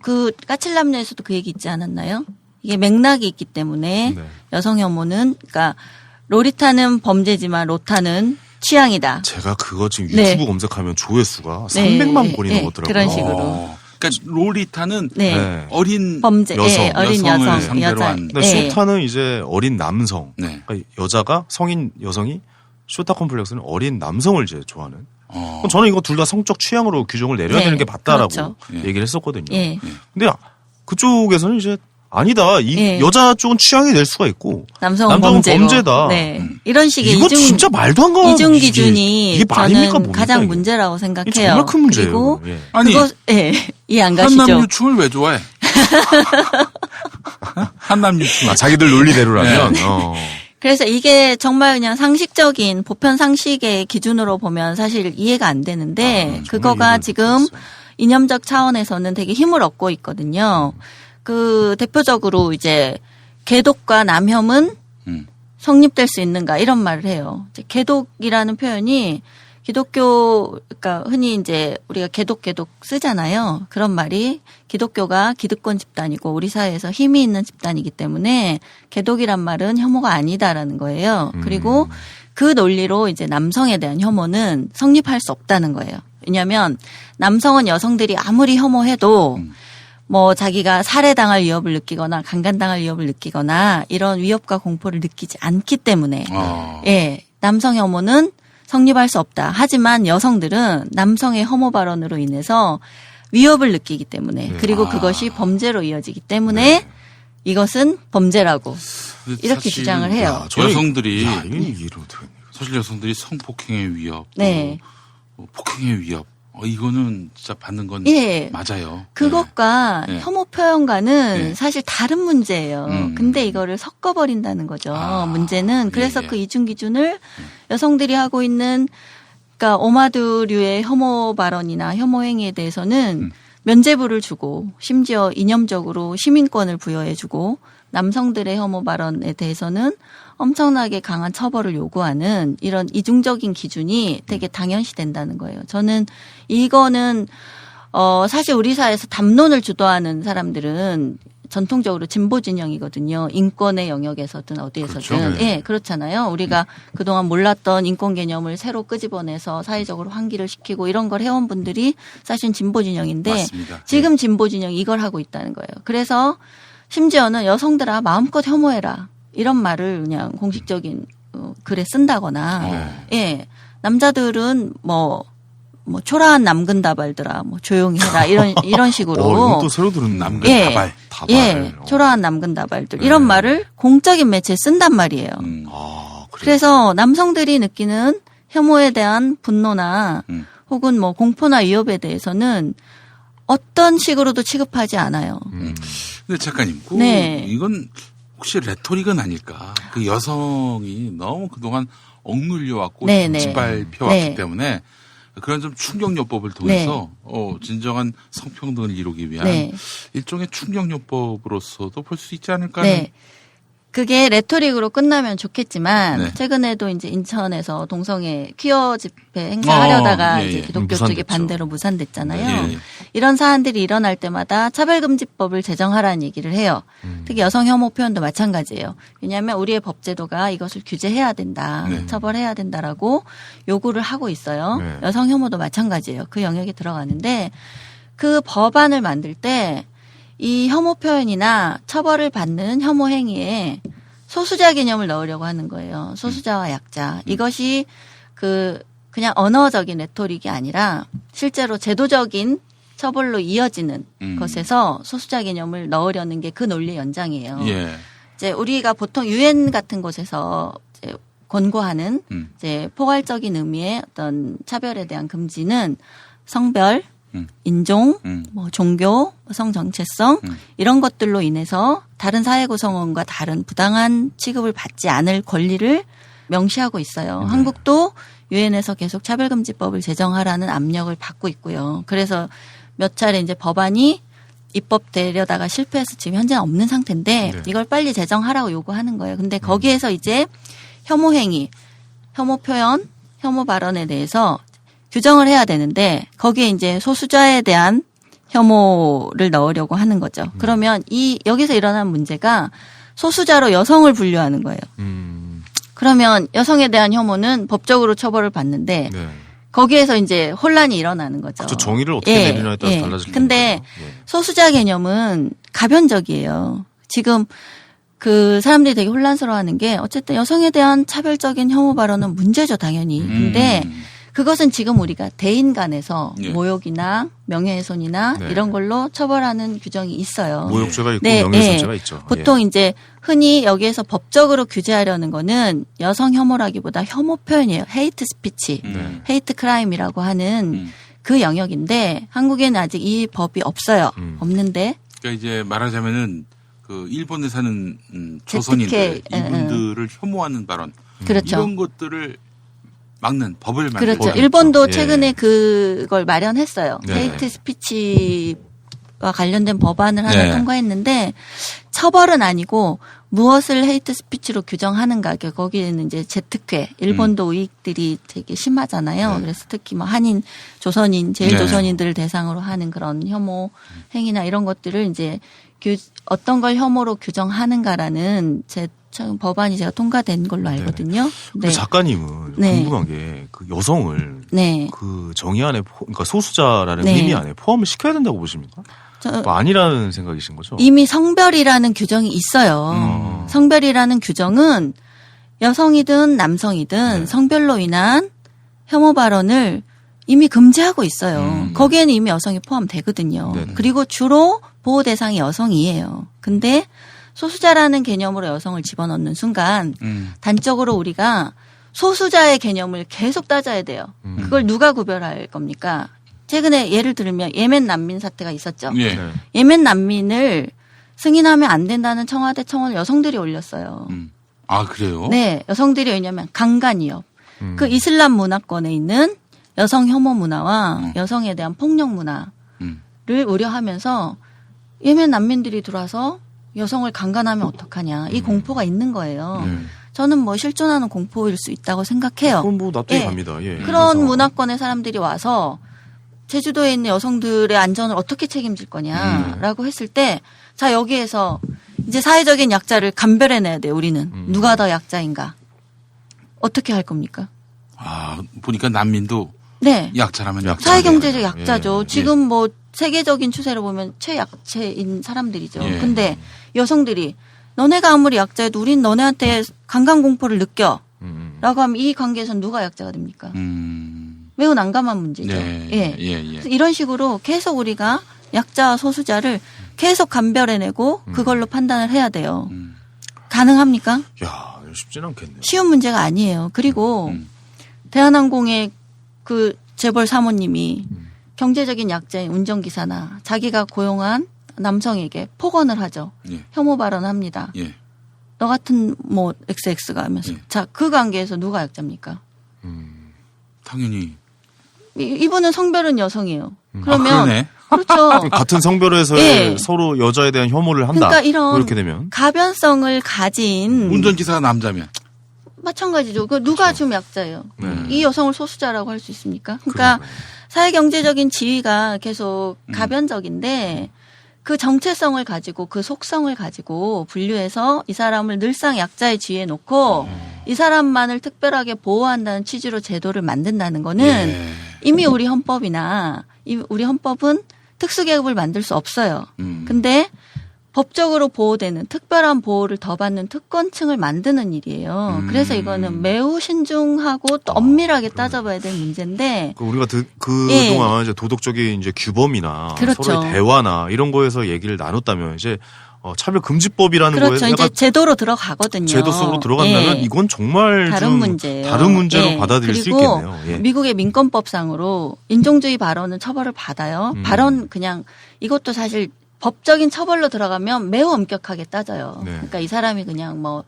그 까칠남녀에서도 그 얘기 있지 않았나요? 이게 맥락이 있기 때문에 네. 여성 혐오는 그러니까 로리타는 범죄지만 로타는 취향이다. 제가 그거 지금 네. 유튜브 검색하면 조회수가 네. 300만 건이 네. 넘었더라고요. 그런 식으로. 그러니까 롤리타는 네. 네. 어린 범죄, 여성, 예, 어린 여성을 여성, 상대로 여자. 한 근데 네. 쇼타는 이제 어린 남성. 네. 그러니까 여자가 성인 여성이 쇼타 컴플렉스는 어린 남성을 이제 좋아하는. 어. 그럼 저는 이거 둘 다 성적 취향으로 규정을 내려야 네. 되는 게 맞다라고 그렇죠. 얘기를 했었거든요. 예. 근데 그쪽에서는 이제 아니다. 이 예. 여자 쪽은 취향이 될 수가 있고 남성은 남성은 범죄다. 네. 이런 식의 이거 진짜 말도 안 가는 이중 기준이 이게 말입니까 저는 뭡니까, 가장 이게? 문제라고 이게 생각해요. 정말 큰 문제예요. 그리고 예. 아니 그거 이해 안 한남 가시죠? 유충을 왜 좋아해? 한남 유충. 자기들 논리대로라면. 네. 그래서 이게 정말 그냥 상식적인 보편 상식의 기준으로 보면 사실 이해가 안 되는데 그거가 이해를 지금 못했어요. 이념적 차원에서는 되게 힘을 얻고 있거든요. 그 대표적으로 이제 개독과 남혐은 성립될 수 있는가 이런 말을 해요. 이제 개독이라는 표현이 기독교 그러니까 흔히 이제 우리가 개독 쓰잖아요. 그런 말이 기독교가 기득권 집단이고 우리 사회에서 힘이 있는 집단이기 때문에 개독이란 말은 혐오가 아니다라는 거예요. 그리고 그 논리로 이제 남성에 대한 혐오는 성립할 수 없다는 거예요. 왜냐하면 남성은 여성들이 아무리 혐오해도 뭐 자기가 살해당할 위협을 느끼거나 강간당할 위협을 느끼거나 이런 위협과 공포를 느끼지 않기 때문에 예, 남성 혐오는 성립할 수 없다. 하지만 여성들은 남성의 혐오 발언으로 인해서 위협을 느끼기 때문에 그리고 그것이 범죄로 이어지기 때문에 이것은 범죄라고 이렇게 사실 주장을 해요. 여성들이 이해를 어떻게 사실 여성들이 성폭행의 위협, 네. 폭행의 위협, 이거는 진짜 받는 건 예. 맞아요. 그것과 네. 혐오 표현과는 네. 사실 다른 문제예요. 근데 이거를 섞어버린다는 거죠. 문제는 그래서 예. 그 이중 기준을 여성들이 하고 있는 그러니까 오마드류의 혐오 발언이나 혐오 행위에 대해서는 면죄부를 주고 심지어 이념적으로 시민권을 부여해주고 남성들의 혐오 발언에 대해서는 엄청나게 강한 처벌을 요구하는 이런 이중적인 기준이 되게 당연시된다는 거예요. 저는 이거는 사실 우리 사회에서 담론을 주도하는 사람들은 전통적으로 진보 진영이거든요. 인권의 영역에서든 어디에서든. 그렇죠. 예, 그렇잖아요. 우리가 그동안 몰랐던 인권 개념을 새로 끄집어내서 사회적으로 환기를 시키고 이런 걸 해온 분들이 사실 진보 진영인데 맞습니다. 지금 진보 진영이 이걸 하고 있다는 거예요. 그래서 심지어는 여성들아 마음껏 혐오해라. 이런 말을 그냥 공식적인 글에 쓴다거나 예. 남자들은 뭐 초라한 남근다발들아, 조용히 해라, 이런 식으로. 이건 또 새로 들은 남근다발. 예, 초라한 남근다발들. 이런 말을 공적인 매체에 쓴단 말이에요. 그래서 남성들이 느끼는 혐오에 대한 분노나 혹은 공포나 위협에 대해서는 어떤 식으로도 취급하지 않아요. 근데 작가님, 이건 혹시 레토릭은 아닐까? 그 여성이 너무 그동안 억눌려왔고 짓밟혀왔기 때문에 그런 좀 충격요법을 통해서 진정한 성평등을 이루기 위한 일종의 충격요법으로서도 볼 수 있지 않을까? 네. 그게 레토릭으로 끝나면 좋겠지만 최근에도 이제 인천에서 동성애 퀴어 집회 행사하려다가 이제 기독교 쪽이 반대로 무산됐잖아요. 이런 사안들이 일어날 때마다 차별금지법을 제정하라는 얘기를 해요. 특히 여성 혐오 표현도 마찬가지예요. 왜냐하면 우리의 법제도가 이것을 규제해야 된다, 처벌해야 된다라고 요구를 하고 있어요. 여성 혐오도 마찬가지예요. 그 영역에 들어가는데 그 법안을 만들 때 이 혐오 표현이나 처벌을 받는 혐오 행위에 소수자 개념을 넣으려고 하는 거예요. 소수자와 약자. 이것이 그냥 언어적인 레토릭이 아니라 실제로 제도적인 처벌로 이어지는 것에서 소수자 개념을 넣으려는 게 그 논리의 연장이에요. 이제 우리가 보통 유엔 같은 곳에서 이제 권고하는 이제 포괄적인 의미의 어떤 차별에 대한 금지는 성별, 인종, 종교, 성정체성 이런 것들로 인해서 다른 사회 구성원과 다른 부당한 취급을 받지 않을 권리를 명시하고 있어요. 한국도 유엔에서 계속 차별금지법을 제정하라는 압력을 받고 있고요. 그래서 몇 차례 이제 법안이 입법되려다가 실패해서 지금 현재는 없는 상태인데 이걸 빨리 제정하라고 요구하는 거예요. 근데 거기에서 이제 혐오 행위, 혐오 표현, 혐오 발언에 대해서 규정을 해야 되는데 거기에 이제 소수자에 대한 혐오를 넣으려고 하는 거죠. 그러면 여기서 일어난 문제가 소수자로 여성을 분류하는 거예요. 그러면 여성에 대한 혐오는 법적으로 처벌을 받는데 거기에서 이제 혼란이 일어나는 거죠. 그렇죠. 정의를 어떻게 내리냐에 따라 달라질 근데 소수자 개념은 가변적이에요. 지금 그 사람들이 되게 혼란스러워하는 게 어쨌든 여성에 대한 차별적인 혐오 발언은 문제죠, 당연히. 근데 그것은 지금 우리가 대인 간에서 모욕이나 명예훼손이나 이런 걸로 처벌하는 규정이 있어요. 모욕죄가 있고 명예훼손죄가 있죠. 보통 이제 흔히 여기에서 법적으로 규제하려는 거는 여성 혐오라기보다 혐오 표현이에요. 헤이트 스피치, 헤이트 크라임이라고 하는 그 영역인데 한국에는 아직 이 법이 없어요. 없는데. 그러니까 이제 말하자면은 그 일본에 사는 조선인들 이분들을 혐오하는 발언 이런 것들을 막는 법을 만들고 그렇죠. 일본도 최근에 그걸 마련했어요. 헤이트 스피치와 관련된 법안을 하나 통과했는데 처벌은 아니고 무엇을 헤이트 스피치로 규정하는가. 거기에는 이제 재특회, 일본도 우익들이 되게 심하잖아요. 그래서 특히 한인, 조선인, 제일 조선인들을 대상으로 하는 그런 혐오 행위나 이런 것들을 이제 어떤 걸 혐오로 규정하는가라는 법안이 제가 통과된 걸로 알거든요. 근데 작가님은 궁금한 게 그 여성을 그 정의 안에 그러니까 소수자라는 의미 안에 포함을 시켜야 된다고 보십니까? 아니라는 생각이신 거죠? 이미 성별이라는 규정이 있어요. 성별이라는 규정은 여성이든 남성이든 성별로 인한 혐오 발언을 이미 금지하고 있어요. 거기에는 이미 여성이 포함되거든요. 그리고 주로 보호 대상이 여성이에요. 근데 소수자라는 개념으로 여성을 집어넣는 순간 단적으로 우리가 소수자의 개념을 계속 따져야 돼요. 그걸 누가 구별할 겁니까? 최근에 예를 들면 예멘 난민 사태가 있었죠. 예멘 난민을 승인하면 안 된다는 청와대 청원을 여성들이 올렸어요. 아, 그래요? 네. 여성들이 왜냐하면 강간이요. 그 이슬람 문화권에 있는 여성 혐오 문화와 여성에 대한 폭력 문화를 우려하면서 예멘 난민들이 들어와서 여성을 강간하면 어떡하냐 이 공포가 있는 거예요. 저는 뭐 실존하는 공포일 수 있다고 생각해요. 그건 뭐 납득이 예. 갑니다. 예. 그런 문화권의 사람들이 와서 제주도에 있는 여성들의 안전을 어떻게 책임질 거냐라고 했을 때, 자 여기에서 이제 사회적인 약자를 감별해내야 돼요. 우리는 누가 더 약자인가 어떻게 할 겁니까? 아, 보니까 난민도 네. 약자라면 약자. 사회경제적 약자죠. 예. 지금 뭐 세계적인 추세로 보면 최약체인 사람들이죠. 예. 근데 여성들이 너네가 아무리 약자여도 우린 너네한테 강간공포를 느껴. 라고 하면 이 관계에서는 누가 약자가 됩니까? 매우 난감한 문제죠. 네. 예. 예. 그래서 이런 식으로 계속 우리가 약자와 소수자를 계속 감별해내고 그걸로 판단을 해야 돼요. 가능합니까? 야, 쉽지는 않겠네요. 쉬운 문제가 아니에요. 그리고 대한항공의 그 재벌 사모님이 경제적인 약자인 운전기사나 자기가 고용한 남성에게 폭언을 하죠. 예. 혐오 발언합니다. 예. 너 같은 뭐 XX가 하면서. 예. 자, 그 관계에서 누가 약자입니까? 당연히. 이분은 성별은 여성이에요. 아, 그러면 그러네. 그렇죠. 같은 성별에서 예. 서로 여자에 대한 혐오를 한다. 그러니까 이런 이렇게 되면 가변성을 가진 운전기사가 남자면. 마찬가지죠. 그 누가 지금 약자예요? 네. 이 여성을 소수자라고 할 수 있습니까? 그러니까 사회 경제적인 지위가 계속 가변적인데 그 정체성을 가지고 그 속성을 가지고 분류해서 이 사람을 늘상 약자의 지위에 놓고 이 사람만을 특별하게 보호한다는 취지로 제도를 만든다는 거는 예. 이미 우리 헌법이나 우리 헌법은 특수계급을 만들 수 없어요. 근데 법적으로 보호되는 특별한 보호를 더 받는 특권층을 만드는 일이에요. 그래서 이거는 매우 신중하고 또 엄밀하게 따져봐야 될 문제인데 우리가 예. 그동안 이제 도덕적인 이제 규범이나 그렇죠. 서로의 대화나 이런 거에서 얘기를 나눴다면 이제 차별금지법이라는 그렇죠. 거에 이제 제도로 들어가거든요. 제도 속으로 들어간다면 예. 이건 정말 다른 좀 문제예요. 다른 문제로 예. 받아들일 수 그리고 있겠네요. 예. 미국의 민권법상으로 인종주의 발언은 처벌을 받아요. 발언 그냥 이것도 사실 법적인 처벌로 들어가면 매우 엄격하게 따져요. 네. 그러니까 이 사람이 그냥 뭐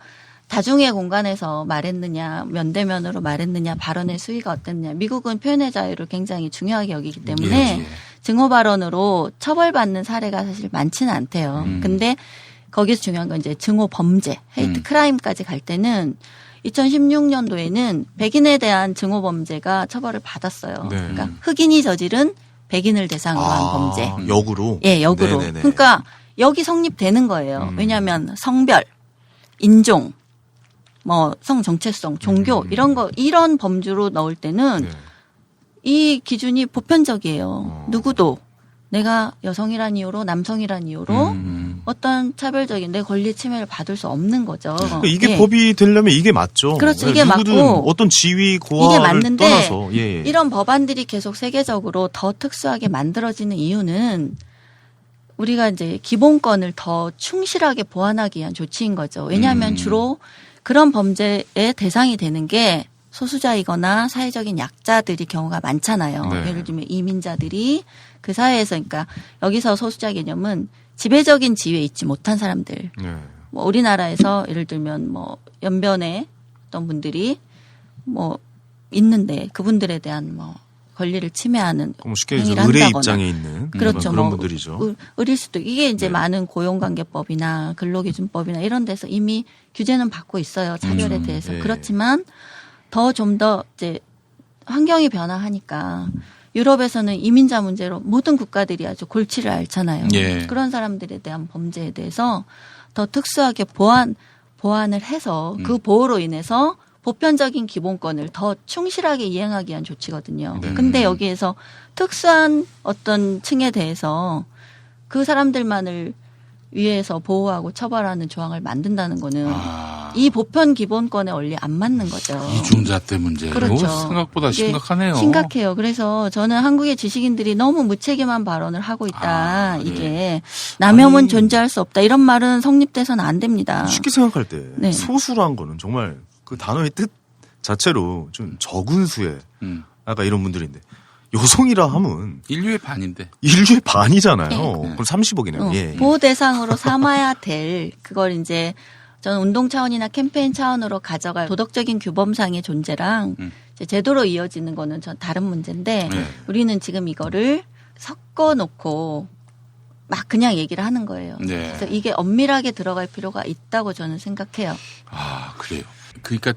다중의 공간에서 말했느냐, 면대면으로 말했느냐, 발언의 수위가 어땠느냐. 미국은 표현의 자유를 굉장히 중요하게 여기기 때문에 예. 증오 발언으로 처벌받는 사례가 사실 많지는 않대요. 근데 거기서 중요한 건 이제 증오 범죄, 헤이트 크라임까지 갈 때는 2016년도에는 백인에 대한 증오 범죄가 처벌을 받았어요. 네. 그러니까 흑인이 저지른 백인을 대상으로 한 범죄. 역으로. 예, 역으로. 네네네. 그러니까 여기 성립되는 거예요. 왜냐하면 성별, 인종, 뭐 성 정체성, 종교 이런 범주로 넣을 때는 네. 이 기준이 보편적이에요. 누구도 내가 여성이란 이유로 남성이란 이유로 어떤 차별적인 내 권리 침해를 받을 수 없는 거죠. 그러니까 이게 예. 법이 되려면 이게 맞죠. 그렇죠. 예, 이게 누구든 맞고 어떤 지위 이게 고하를 맞는데 떠나서 예. 이런 법안들이 계속 세계적으로 더 특수하게 만들어지는 이유는 우리가 이제 기본권을 더 충실하게 보완하기 위한 조치인 거죠. 왜냐하면 주로 그런 범죄의 대상이 되는 게 소수자이거나 사회적인 약자들이 경우가 많잖아요. 네. 예를 들면 이민자들이 그 사회에서 그러니까 여기서 소수자 개념은 지배적인 지위에 있지 못한 사람들. 네. 뭐 우리나라에서 예를 들면 뭐 연변에 어떤 분들이 뭐 있는데 그분들에 대한 뭐 권리를 침해하는 그럼 쉽게 얘기해서 행위를 의뢰 한다거나. 입장에 있는 그렇죠. 그런 뭐 분들이죠. 의릴 수도 이게 이제 네. 많은 고용관계법이나 근로기준법이나 이런 데서 이미 규제는 받고 있어요. 차별에 대해서. 네. 그렇지만 더 좀 더 이제 환경이 변화하니까 유럽에서는 이민자 문제로 모든 국가들이 아주 골치를 앓잖아요. 예. 그런 사람들에 대한 범죄에 대해서 더 특수하게 보완을 해서 그 보호로 인해서 보편적인 기본권을 더 충실하게 이행하기 위한 조치거든요. 네. 근데 여기에서 특수한 어떤 층에 대해서 그 사람들만을 위해서 보호하고 처벌하는 조항을 만든다는 거는 이 보편 기본권의 원리 안 맞는 거죠. 이중잣대 문제. 그렇죠. 생각보다 이게 심각하네요. 심각해요. 그래서 저는 한국의 지식인들이 너무 무책임한 발언을 하고 있다. 이게 남혐은 존재할 수 없다. 이런 말은 성립돼서는 안 됩니다. 쉽게 생각할 때 네. 소수라는 거는 정말 그 단어의 뜻 자체로 좀 적은 수의 아까 이런 분들인데 여성이라 하면 인류의 반인데. 인류의 반이잖아요. 예. 그럼 30억이네요. 예. 보호 대상으로 삼아야 될 그걸 이제 저는 운동 차원이나 캠페인 차원으로 가져갈 도덕적인 규범상의 존재랑 이제 제도로 이어지는 거는 전 다른 문제인데 우리는 지금 이거를 섞어놓고 막 그냥 얘기를 하는 거예요. 네. 그래서 이게 엄밀하게 들어갈 필요가 있다고 저는 생각해요. 아, 그래요. 그러니까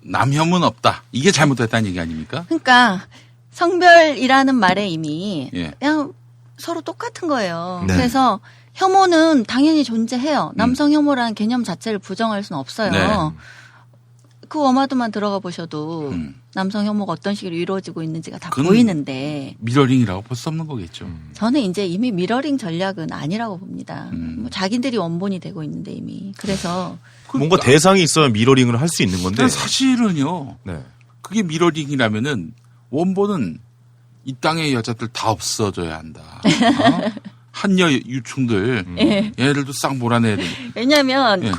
남혐은 없다. 이게 잘못됐다는 얘기 아닙니까? 그러니까 성별이라는 말에 이미 예. 그냥 서로 똑같은 거예요. 네. 그래서 혐오는 당연히 존재해요. 남성 혐오라는 개념 자체를 부정할 수는 없어요. 네. 그 워마드만 들어가 보셔도 남성 혐오가 어떤 식으로 이루어지고 있는지가 다 그건 보이는데 미러링이라고 볼 수 없는 거겠죠. 저는 이제 이미 미러링 전략은 아니라고 봅니다. 뭐 자기들이 원본이 되고 있는데 이미. 그래서 뭔가 대상이 있어야 미러링을 할 수 있는 건데. 근데 사실은요. 네. 그게 미러링이라면은 원본은 이 땅의 여자들 다 없어져야 한다. 어? 한여 유충들 얘네들도 싹 몰아내야 돼. 왜냐하면 예.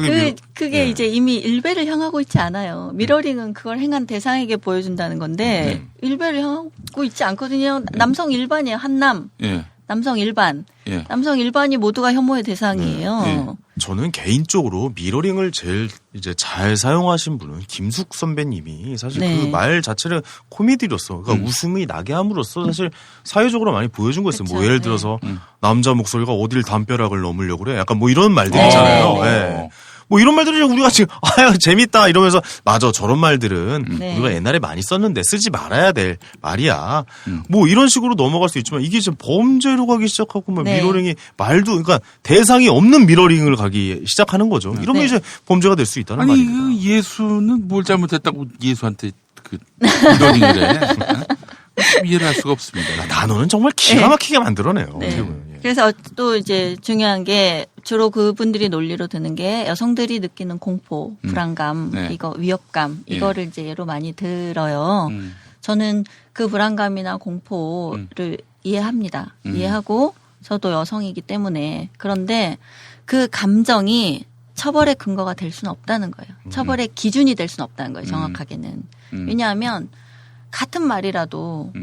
그게 이제 이미 일배를 향하고 있지 않아요. 미러링은 그걸 행한 대상에게 보여준다는 건데 일배를 향하고 있지 않거든요. 남성 일반이에요. 한남. 예. 남성 일반. 예. 남성 일반이 모두가 혐오의 대상이에요. 저는 개인적으로 미러링을 제일 이제 잘 사용하신 분은 김숙 선배님이 사실 네. 그 말 자체를 코미디로서 그러니까 웃음이 나게 함으로써 사실 사회적으로 많이 보여준 거였어요. 뭐 그쵸, 예를 네. 들어서 남자 목소리가 어딜 담벼락을 넘으려고 그래. 약간 뭐 이런 말들 네. 있잖아요. 네. 뭐 이런 말들을 우리가 지금 아유 재밌다 이러면서 맞아 저런 말들은 네. 우리가 옛날에 많이 썼는데 쓰지 말아야 될 말이야. 뭐 이런 식으로 넘어갈 수 있지만 이게 지금 범죄로 가기 시작하고 뭐 네. 미러링이 말도 그러니까 대상이 없는 미러링을 가기 시작하는 거죠. 이러면 네. 이제 범죄가 될 수 있다는 아니 말입니다. 그 예수는 뭘 잘못했다고 예수한테 그 미러링을 해. 좀 이해를 할 수가 없습니다. 단어는 정말 기가 막히게 만들어내요. 네. 어떻게 보면. 예. 그래서 또 이제 중요한 게 주로 그분들이 논리로 드는 게 여성들이 느끼는 공포, 불안감, 네. 이거 위협감 예. 이거를 이제 예로 많이 들어요. 저는 그 불안감이나 공포를 이해합니다. 이해하고 저도 여성이기 때문에 그런데 그 감정이 처벌의 근거가 될 수는 없다는 거예요. 처벌의 기준이 될 수는 없다는 거예요. 정확하게는. 왜냐하면 같은 말이라도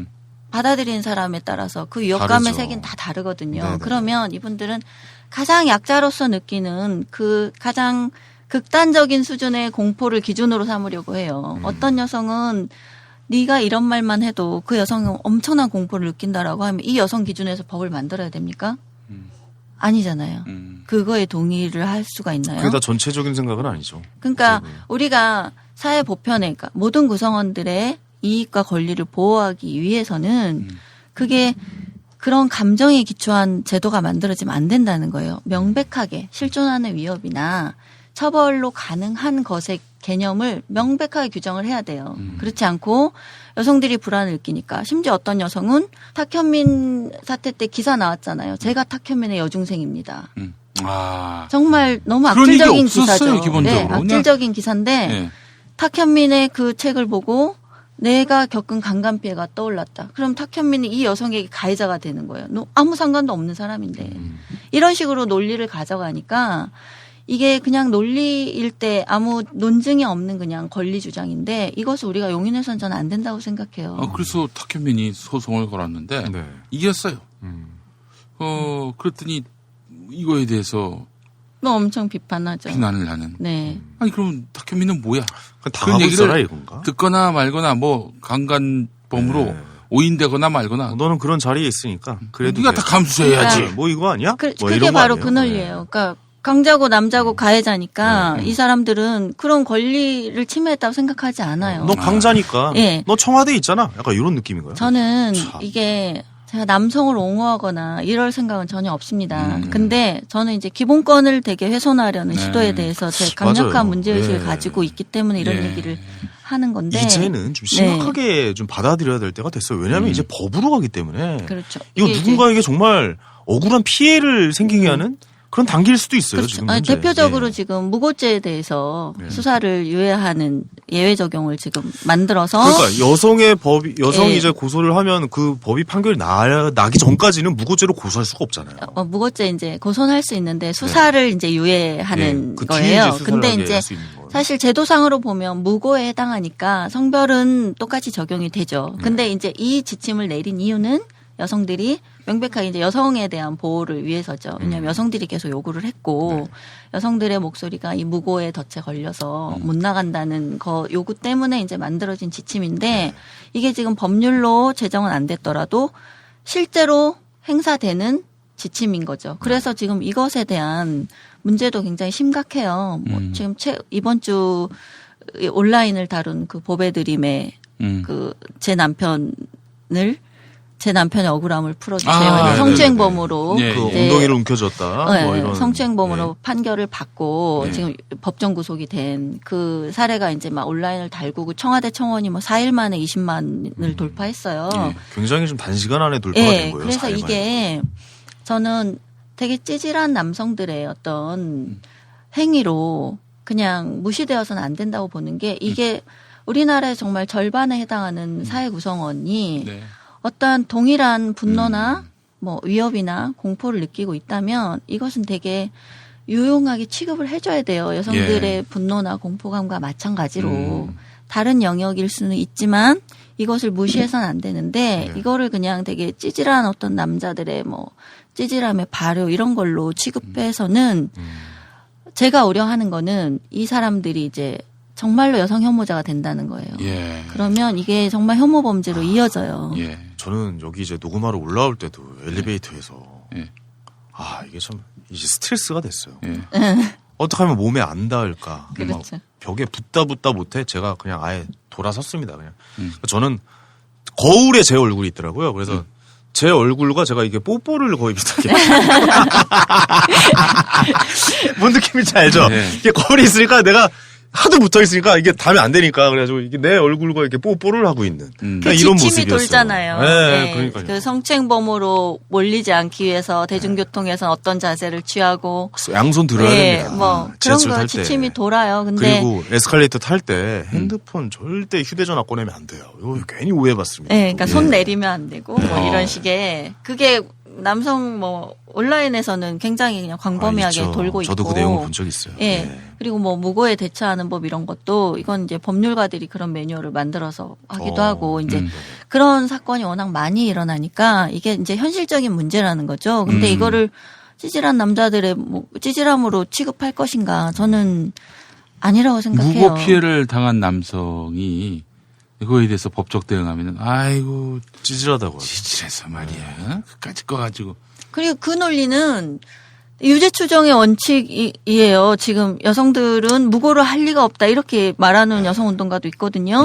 받아들이는 사람에 따라서 그 위협감의 다르죠. 색은 다 다르거든요. 네네. 그러면 이분들은 가장 약자로서 느끼는 그 가장 극단적인 수준의 공포를 기준으로 삼으려고 해요. 어떤 여성은 네가 이런 말만 해도 그 여성은 엄청난 공포를 느낀다라고 하면 이 여성 기준에서 법을 만들어야 됩니까? 아니잖아요. 그거에 동의를 할 수가 있나요? 그게 다 전체적인 생각은 아니죠. 그러니까 우리가 사회 보편에 그러니까 모든 구성원들의 이익과 권리를 보호하기 위해서는 그게 그런 감정에 기초한 제도가 만들어지면 안 된다는 거예요. 명백하게 실존하는 위협이나 처벌로 가능한 것의 개념을 명백하게 규정을 해야 돼요. 그렇지 않고 여성들이 불안을 느끼니까 심지어 어떤 여성은 탁현민 사태 때 기사 나왔잖아요. 제가 탁현민의 여중생입니다. 아. 정말 너무 그런 얘기 악질적인 없었어요, 기사죠. 기본적으로. 네, 악질적인 기사인데 네. 탁현민의 그 책을 보고 내가 겪은 강간 피해가 떠올랐다. 그럼 탁현민이 이 여성에게 가해자가 되는 거예요. 아무 상관도 없는 사람인데. 이런 식으로 논리를 가져가니까 이게 그냥 논리일 때 아무 논증이 없는 그냥 권리 주장인데 이것을 우리가 용인해서는 저는 안 된다고 생각해요. 그래서 탁현민이 소송을 걸었는데 네. 이겼어요. 그랬더니 이거에 대해서 뭐 엄청 비판하죠. 비난을 하는. 네. 아니 그럼 탁현민은 뭐야? 당하고 있어라 이건가? 듣거나 말거나 뭐 강간범으로 네. 오인되거나 말거나. 너는 그런 자리에 있으니까 그래도 네가 다 감수해야지. 그러니까 뭐 이거 아니야? 뭐 그게 이런 거 바로 아니에요? 그 논리예요. 그러니까 강자고 남자고 가해자니까 이 사람들은 그런 권리를 침해했다고 생각하지 않아요. 너 강자니까. 예. 너 청와대에 있잖아. 약간 이런 느낌인 거야. 저는 참. 이게 제가 남성을 옹호하거나 이럴 생각은 전혀 없습니다. 근데 저는 이제 기본권을 되게 훼손하려는 시도에 대해서 제 강력한 맞아요. 문제의식을 예. 가지고 있기 때문에 이런 예. 얘기를 하는 건데. 이제는 좀 심각하게 좀 받아들여야 될 때가 됐어요. 왜냐하면 이제 법으로 가기 때문에. 그렇죠. 이거 이게 누군가에게 정말 억울한 피해를 생기게 하는 그런 단계일 수도 있어요. 그렇죠. 지금 아니, 현재. 대표적으로 예. 지금 무고죄에 대해서 수사를 유예하는 예외 적용을 지금 만들어서 그러니까 여성이 예. 이제 고소를 하면 그 법이 판결이 나기 전까지는 무고죄로 고소할 수가 없잖아요. 무고죄 이제 고소할 수 있는데 수사를 이제 유예하는 예, 그 뒤에 거예요. 이제 수사를 근데 하게 이제 할 수 있는 거예요. 사실 제도상으로 보면 무고에 해당하니까 성별은 똑같이 적용이 되죠. 근데 이제 이 지침을 내린 이유는 여성들이 명백하게 이제 여성에 대한 보호를 위해서죠. 왜냐하면 여성들이 계속 요구를 했고 여성들의 목소리가 이 무고에 덫에 걸려서 못 나간다는 거 요구 때문에 이제 만들어진 지침인데 이게 지금 법률로 제정은 안 됐더라도 실제로 행사되는 지침인 거죠. 그래서 지금 이것에 대한 문제도 굉장히 심각해요. 뭐 지금 이번 주 온라인을 다룬 그 법의 드림의 그 제 남편의 억울함을 풀어주세요. 성추행범으로 그 엉덩이를 움켜줬다. 뭐 이런 성추행범으로 판결을 받고 지금 법정 구속이 된 그 사례가 이제 막 온라인을 달구고 청와대 청원이 뭐 4일 만에 20만을 돌파했어요. 굉장히 좀 단시간 안에 돌파가 된 거예요. 그래서 4일 이게 저는 되게 찌질한 남성들의 어떤 행위로 그냥 무시되어서는 안 된다고 보는 게 이게 우리나라의 정말 절반에 해당하는 사회 구성원이 어떠한 동일한 분노나 뭐 위협이나 공포를 느끼고 있다면 이것은 되게 유용하게 취급을 해줘야 돼요. 여성들의 분노나 공포감과 마찬가지로 다른 영역일 수는 있지만 이것을 무시해서는 안 되는데 이거를 그냥 되게 찌질한 어떤 남자들의 뭐 찌질함의 발효 이런 걸로 취급해서는 제가 우려하는 거는 이 사람들이 이제 정말로 여성 혐오자가 된다는 거예요. 그러면 이게 정말 혐오 범죄로 이어져요. 저는 여기 이제 녹음하러 올라올 때도 엘리베이터에서 이게 참 이제 스트레스가 됐어요. 어떻게 하면 몸에 안 닿을까. 그렇죠. 막 벽에 붙다 못해 제가 그냥 아예 돌아섰습니다. 그냥. 저는 거울에 제 얼굴이 있더라고요. 그래서 제 얼굴과 제가 이게 뽀뽀를 거의 비슷하게. 뭔 느낌인지 알죠? 이게 거울이 있으니까 내가 하도 붙어 있으니까 이게 닿으면 안 되니까 그래가지고 이게 내 얼굴과 이렇게 뽀뽀를 하고 있는 그 이런 지침이 모습이었어요. 돌잖아요. 그러니까요. 그 성추행범으로 몰리지 않기 위해서 대중교통에서 어떤 자세를 취하고 양손 들어야 됩니다. 뭐 그런 거 지침이 돌아요. 근데 그리고 에스컬레이터 탈 때 핸드폰 절대 휴대전화 꺼내면 안 돼요. 이거 괜히 오해받습니다. 그러니까 손 내리면 안 되고 뭐 이런 식의 그게 남성 뭐 온라인에서는 굉장히 그냥 광범위하게 돌고 있고 저도 그 내용을 본 적 있어요. 그리고 뭐 무고에 대처하는 법 이런 것도 이건 이제 법률가들이 그런 매뉴얼을 만들어서 하기도 하고 이제 그런 사건이 워낙 많이 일어나니까 이게 이제 현실적인 문제라는 거죠. 근데 이거를 찌질한 남자들의 뭐 찌질함으로 취급할 것인가 저는 아니라고 생각해요. 무고 피해를 당한 남성이 그거에 대해서 법적 대응하면은 아이고 찌질하다고 찌질해서 말이야. 그까짓 거 가지고. 그리고 그 논리는 유죄 추정의 원칙이에요. 지금 여성들은 무고를 할 리가 없다 이렇게 말하는 여성 운동가도 있거든요.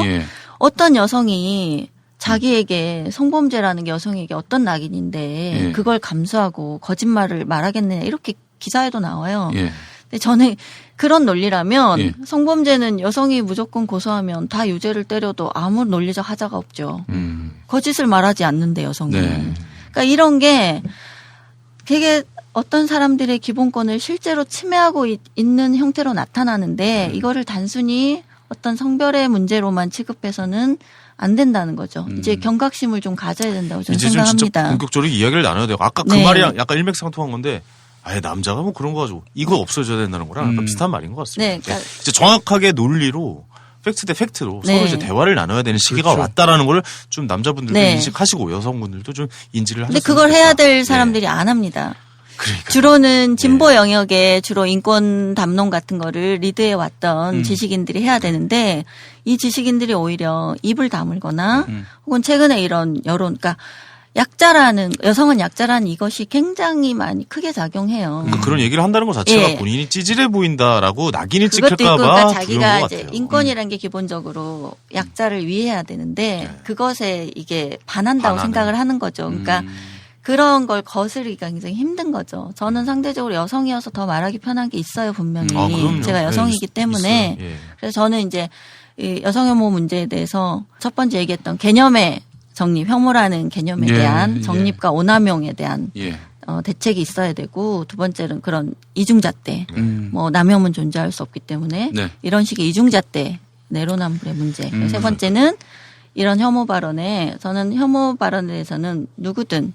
어떤 여성이 자기에게 성범죄라는 게 여성에게 어떤 낙인인데 그걸 감수하고 거짓말을 말하겠느냐 이렇게 기사에도 나와요. 근데 저는 그런 논리라면 성범죄는 여성이 무조건 고소하면 다 유죄를 때려도 아무 논리적 하자가 없죠. 거짓을 말하지 않는데 여성은. 그러니까 이런 게 되게 어떤 사람들의 기본권을 실제로 침해하고 있는 형태로 나타나는데 이거를 단순히 어떤 성별의 문제로만 취급해서는 안 된다는 거죠. 이제 경각심을 좀 가져야 된다고 저는 이제 생각합니다. 좀 진짜 본격적으로 이야기를 나눠야 돼요. 아까 그 말이랑 약간 일맥상통한 건데 아예 남자가 뭐 그런 거 가지고 이거 없어져야 된다는 거랑 약간 비슷한 말인 것 같습니다. 그러니까 이제 정확하게 논리로 팩트 대 팩트로 서로 이제 대화를 나눠야 되는 시기가 왔다라는 걸 좀 남자분들도 인식하시고 여성분들도 좀 인지를 하셨으면 근데 그걸 좋겠다. 해야 될 사람들이 안 합니다. 그러니까요. 주로는 진보 영역에 주로 인권 담론 같은 거를 리드해 왔던 지식인들이 해야 되는데 이 지식인들이 오히려 입을 다물거나 혹은 최근에 이런 여론, 그러니까 여성은 약자라는 이것이 굉장히 많이 크게 작용해요. 그러니까 그런 얘기를 한다는 것 자체가 본인이 찌질해 보인다라고 낙인이 찍힐까 봐 그러니까 자기가 이제 같아요. 인권이라는 게 기본적으로 약자를 위해야 되는데 그것에 이게 반한다고 생각을 하는 거죠. 그러니까 그런 걸 거스르기가 굉장히 힘든 거죠. 저는 상대적으로 여성이어서 더 말하기 편한 게 있어요, 분명히. 제가 여성이기 때문에. 그래서 저는 이제 이 여성혐오 문제에 대해서 첫 번째 얘기했던 개념의 정립, 혐오라는 개념에 대한 정립과 오남용에 대한 대책이 있어야 되고 두 번째는 그런 이중잣대, 뭐 남혐은 존재할 수 없기 때문에 이런 식의 이중잣대, 내로남불의 문제. 세 번째는 이런 혐오 발언에 저는 혐오 발언에 대해서는 누구든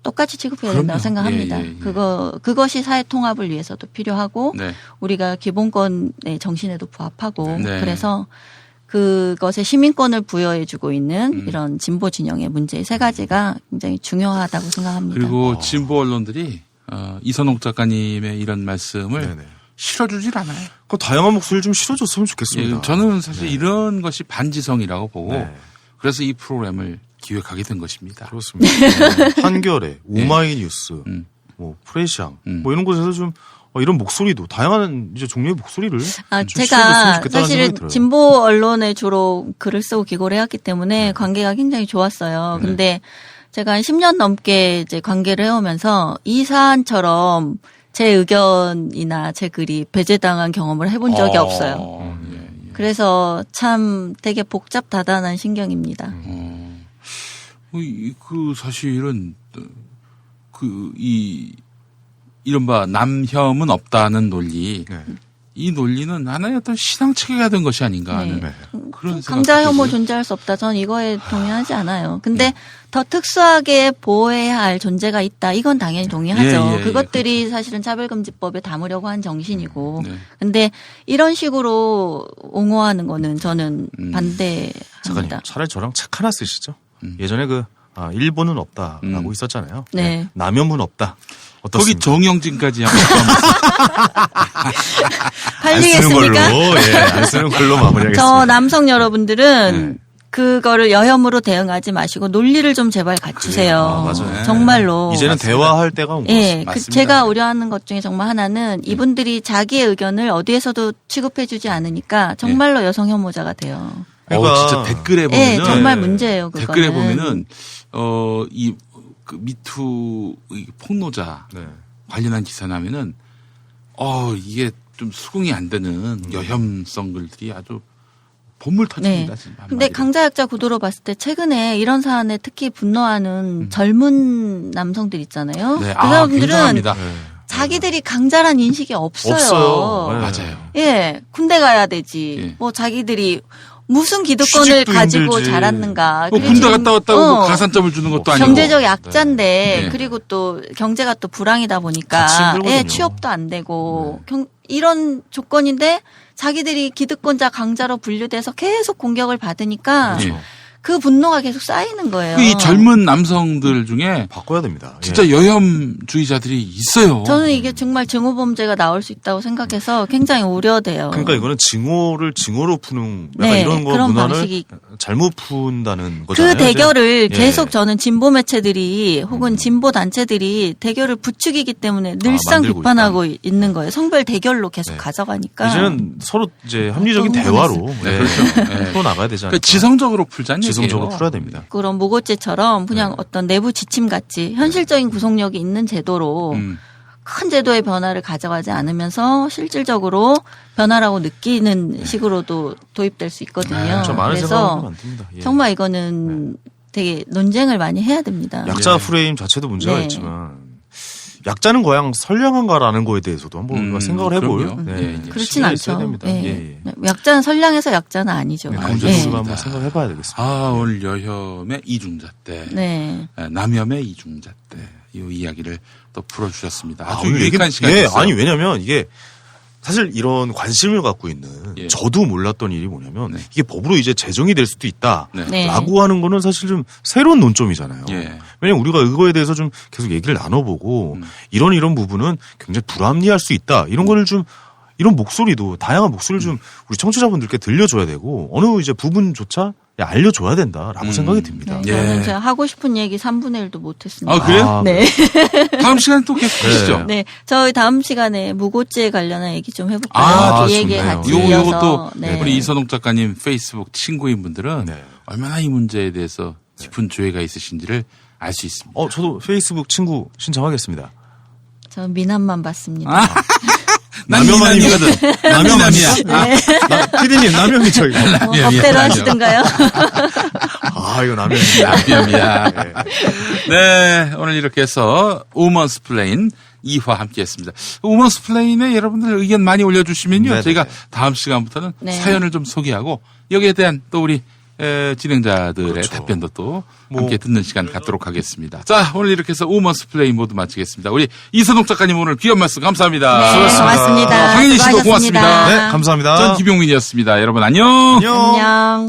똑같이 취급해야 된다고 생각합니다. 그것이 사회 통합을 위해서도 필요하고 우리가 기본권의 정신에도 부합하고 그래서 그것에 시민권을 부여해주고 있는 이런 진보 진영의 문제 세 가지가 굉장히 중요하다고 생각합니다. 그리고 진보 언론들이 이선옥 작가님의 이런 말씀을 네네. 실어주질 않아요. 그 다양한 목소리를 좀 실어줬으면 좋겠습니다. 예, 저는 사실 이런 것이 반지성이라고 보고 네. 그래서 이 프로그램을 기획하게 된 것입니다. 그렇습니다. 한겨레, 오마이뉴스, 뭐 프레시앙, 뭐 이런 곳에서 좀 이런 목소리도 다양한 이제 종류의 목소리를 좀 실어줬으면 제가 좋겠다는 사실은 생각이 들어요. 진보 언론에 주로 글을 쓰고 기고를 해왔기 때문에 관계가 굉장히 좋았어요. 근데 제가 한 10년 넘게 이제 관계를 해오면서 이 사안처럼 제 의견이나 제 글이 배제당한 경험을 해본 적이 없어요. 그래서 참 되게 복잡다단한 신경입니다. 그 사실은 이른바 남혐은 없다는 논리, 이 논리는 하나의 어떤 신앙 체계가 된 것이 아닌가 하는 그런 생각. 강자 혐오 존재할 수 없다. 전 이거에 동의하지 않아요. 근데 더 특수하게 보호해야 할 존재가 있다. 이건 당연히 동의하죠. 그것들이 사실은 차별금지법에 담으려고 한 정신이고. 근데 이런 식으로 옹호하는 거는 저는 반대합니다. 작가님, 차라리 저랑 책 하나 쓰시죠. 예전에 일본은 없다라고 있었잖아요. 네. 남혐은 없다. 거기 어떻습니까? 정영진까지 한번 팔리겠습니까? 안 쓰는 걸로 마무리하겠습니다. 저 남성 여러분들은 그거를 여혐으로 대응하지 마시고 논리를 좀 제발 갖추세요. 맞아요. 정말로. 이제는 맞습니다. 대화할 때가 온 것 예, 같습니다. 제가 우려하는 것 중에 정말 하나는 이분들이 자기의 의견을 어디에서도 취급해주지 않으니까 정말로 여성 혐오자가 돼요. 그러니까 진짜 댓글에 예, 보면은 정말 문제예요. 그거는. 댓글에 보면은 그 미투 폭로자 관련한 기사 나면은 이게 좀 수긍이 안 되는 여혐성 글들이 아주 본물 터집니다. 네. 근데 강자약자 구도로 봤을 때 최근에 이런 사안에 특히 분노하는 젊은 남성들 있잖아요. 네. 그 사람들은 굉장합니다. 자기들이 강자란 인식이 없어요. 맞아요. 예, 군대 가야 되지. 뭐 자기들이 무슨 기득권을 취직도 가지고 힘들지. 자랐는가. 그리고 군대 지금, 갔다 왔다고 뭐 가산점을 주는 것도 아니고. 경제적 약자인데 네. 그리고 또 경제가 또 불황이다 같이 보니까 힘들거든요. 취업도 안 되고 이런 조건인데 자기들이 기득권자 강자로 분류돼서 계속 공격을 받으니까 네. 그 분노가 계속 쌓이는 거예요. 이 젊은 남성들 중에 바꿔야 됩니다. 진짜 여혐주의자들이 있어요. 저는 이게 정말 증오범죄가 나올 수 있다고 생각해서 굉장히 우려돼요. 그러니까 이거는 징후로 푸는 약간 네, 이런 거 그런 문화를 방식이 잘못 푼다는 거잖아요. 그 대결을 이제. 계속 저는 진보 매체들이 혹은 진보 단체들이 대결을 부추기기 때문에 늘상 만들고 비판하고 있는 거예요. 성별 대결로 계속 가져가니까. 이제는 서로 이제 합리적인 어떤 대화로 네. 풀어 나가야 되지 않을까. 그러니까 지성적으로 풀자는 지성적으로 얘기예요. 풀어야 됩니다. 그런 무고죄처럼 그냥 어떤 내부 지침 같이 현실적인 구속력이 있는 제도로 큰 제도의 변화를 가져가지 않으면서 실질적으로 변화라고 느끼는 식으로도 도입될 수 있거든요. 좀 많은 그래서 생각하면 안 됩니다. 예. 정말 이거는 되게 논쟁을 많이 해야 됩니다. 약자 프레임 자체도 문제가 네. 있지만 약자는 과연 선량한가라는 거에 대해서도 한번 우리가 생각을 해볼 그럼요. 그렇진 시기가 있어야 않죠. 됩니다. 예. 예, 예. 약자는 선량해서 약자는 아니죠. 그 예. 문제도 우리가 한번 생각을 해봐야 되겠습니다. 오늘 여혐의 이중자 때, 네. 남혐의 이중자 때, 이 이야기를 또 풀어주셨습니다. 아주 오늘 유익한 시간이었어요. 아니 왜냐면 이게 사실 이런 관심을 갖고 있는 저도 몰랐던 일이 뭐냐면 이게 법으로 이제 제정이 될 수도 있다라고 네. 하는 거는 사실 좀 새로운 논점이잖아요. 예. 왜냐면 우리가 이거에 대해서 좀 계속 얘기를 나눠보고 이런 부분은 굉장히 불합리할 수 있다 이런 거를 좀 이런 목소리도 다양한 목소리를 좀 우리 청취자분들께 들려줘야 되고 어느 이제 부분조차 알려줘야 된다라고 생각이 듭니다. 네, 저는 제가 하고 싶은 얘기 3분의 1도 못했습니다. 아, 그래요? 네. 다음 시간에 또 계속 하시죠. 네. 저희 다음 시간에 무고죄 관련한 얘기 좀 해볼까요? 이 얘기에 같이 이어서. 요것도 네. 우리 이선옥 작가님 페이스북 친구인 분들은 얼마나 이 문제에 대해서 깊은 조예가 있으신지를 알 수 있습니다. 저도 페이스북 친구 신청하겠습니다. 저는 미남만 봤습니다. 남혐아니거든. 남혐아니야. 네. 피디님 남혐이죠. 뭐 법대로 하시든가요? 이거 남혐이야. 남혐이야. 네, 오늘 이렇게 해서 우먼스 플레인 2화 함께했습니다. 우먼스 플레인에 여러분들 의견 많이 올려주시면요, 네네. 저희가 다음 시간부터는 네. 사연을 좀 소개하고 여기에 대한 또 우리 진행자들의 그렇죠. 답변도 또 함께 듣는 시간 갖도록 하겠습니다. 자, 오늘 이렇게 해서 우먼스 플레이 모두 마치겠습니다. 우리 이선옥 작가님 오늘 귀한 말씀 감사합니다. 네, 고맙습니다. 황현희 씨도 수고하셨습니다. 고맙습니다. 네, 감사합니다. 전 김용민이었습니다. 여러분 안녕. 안녕.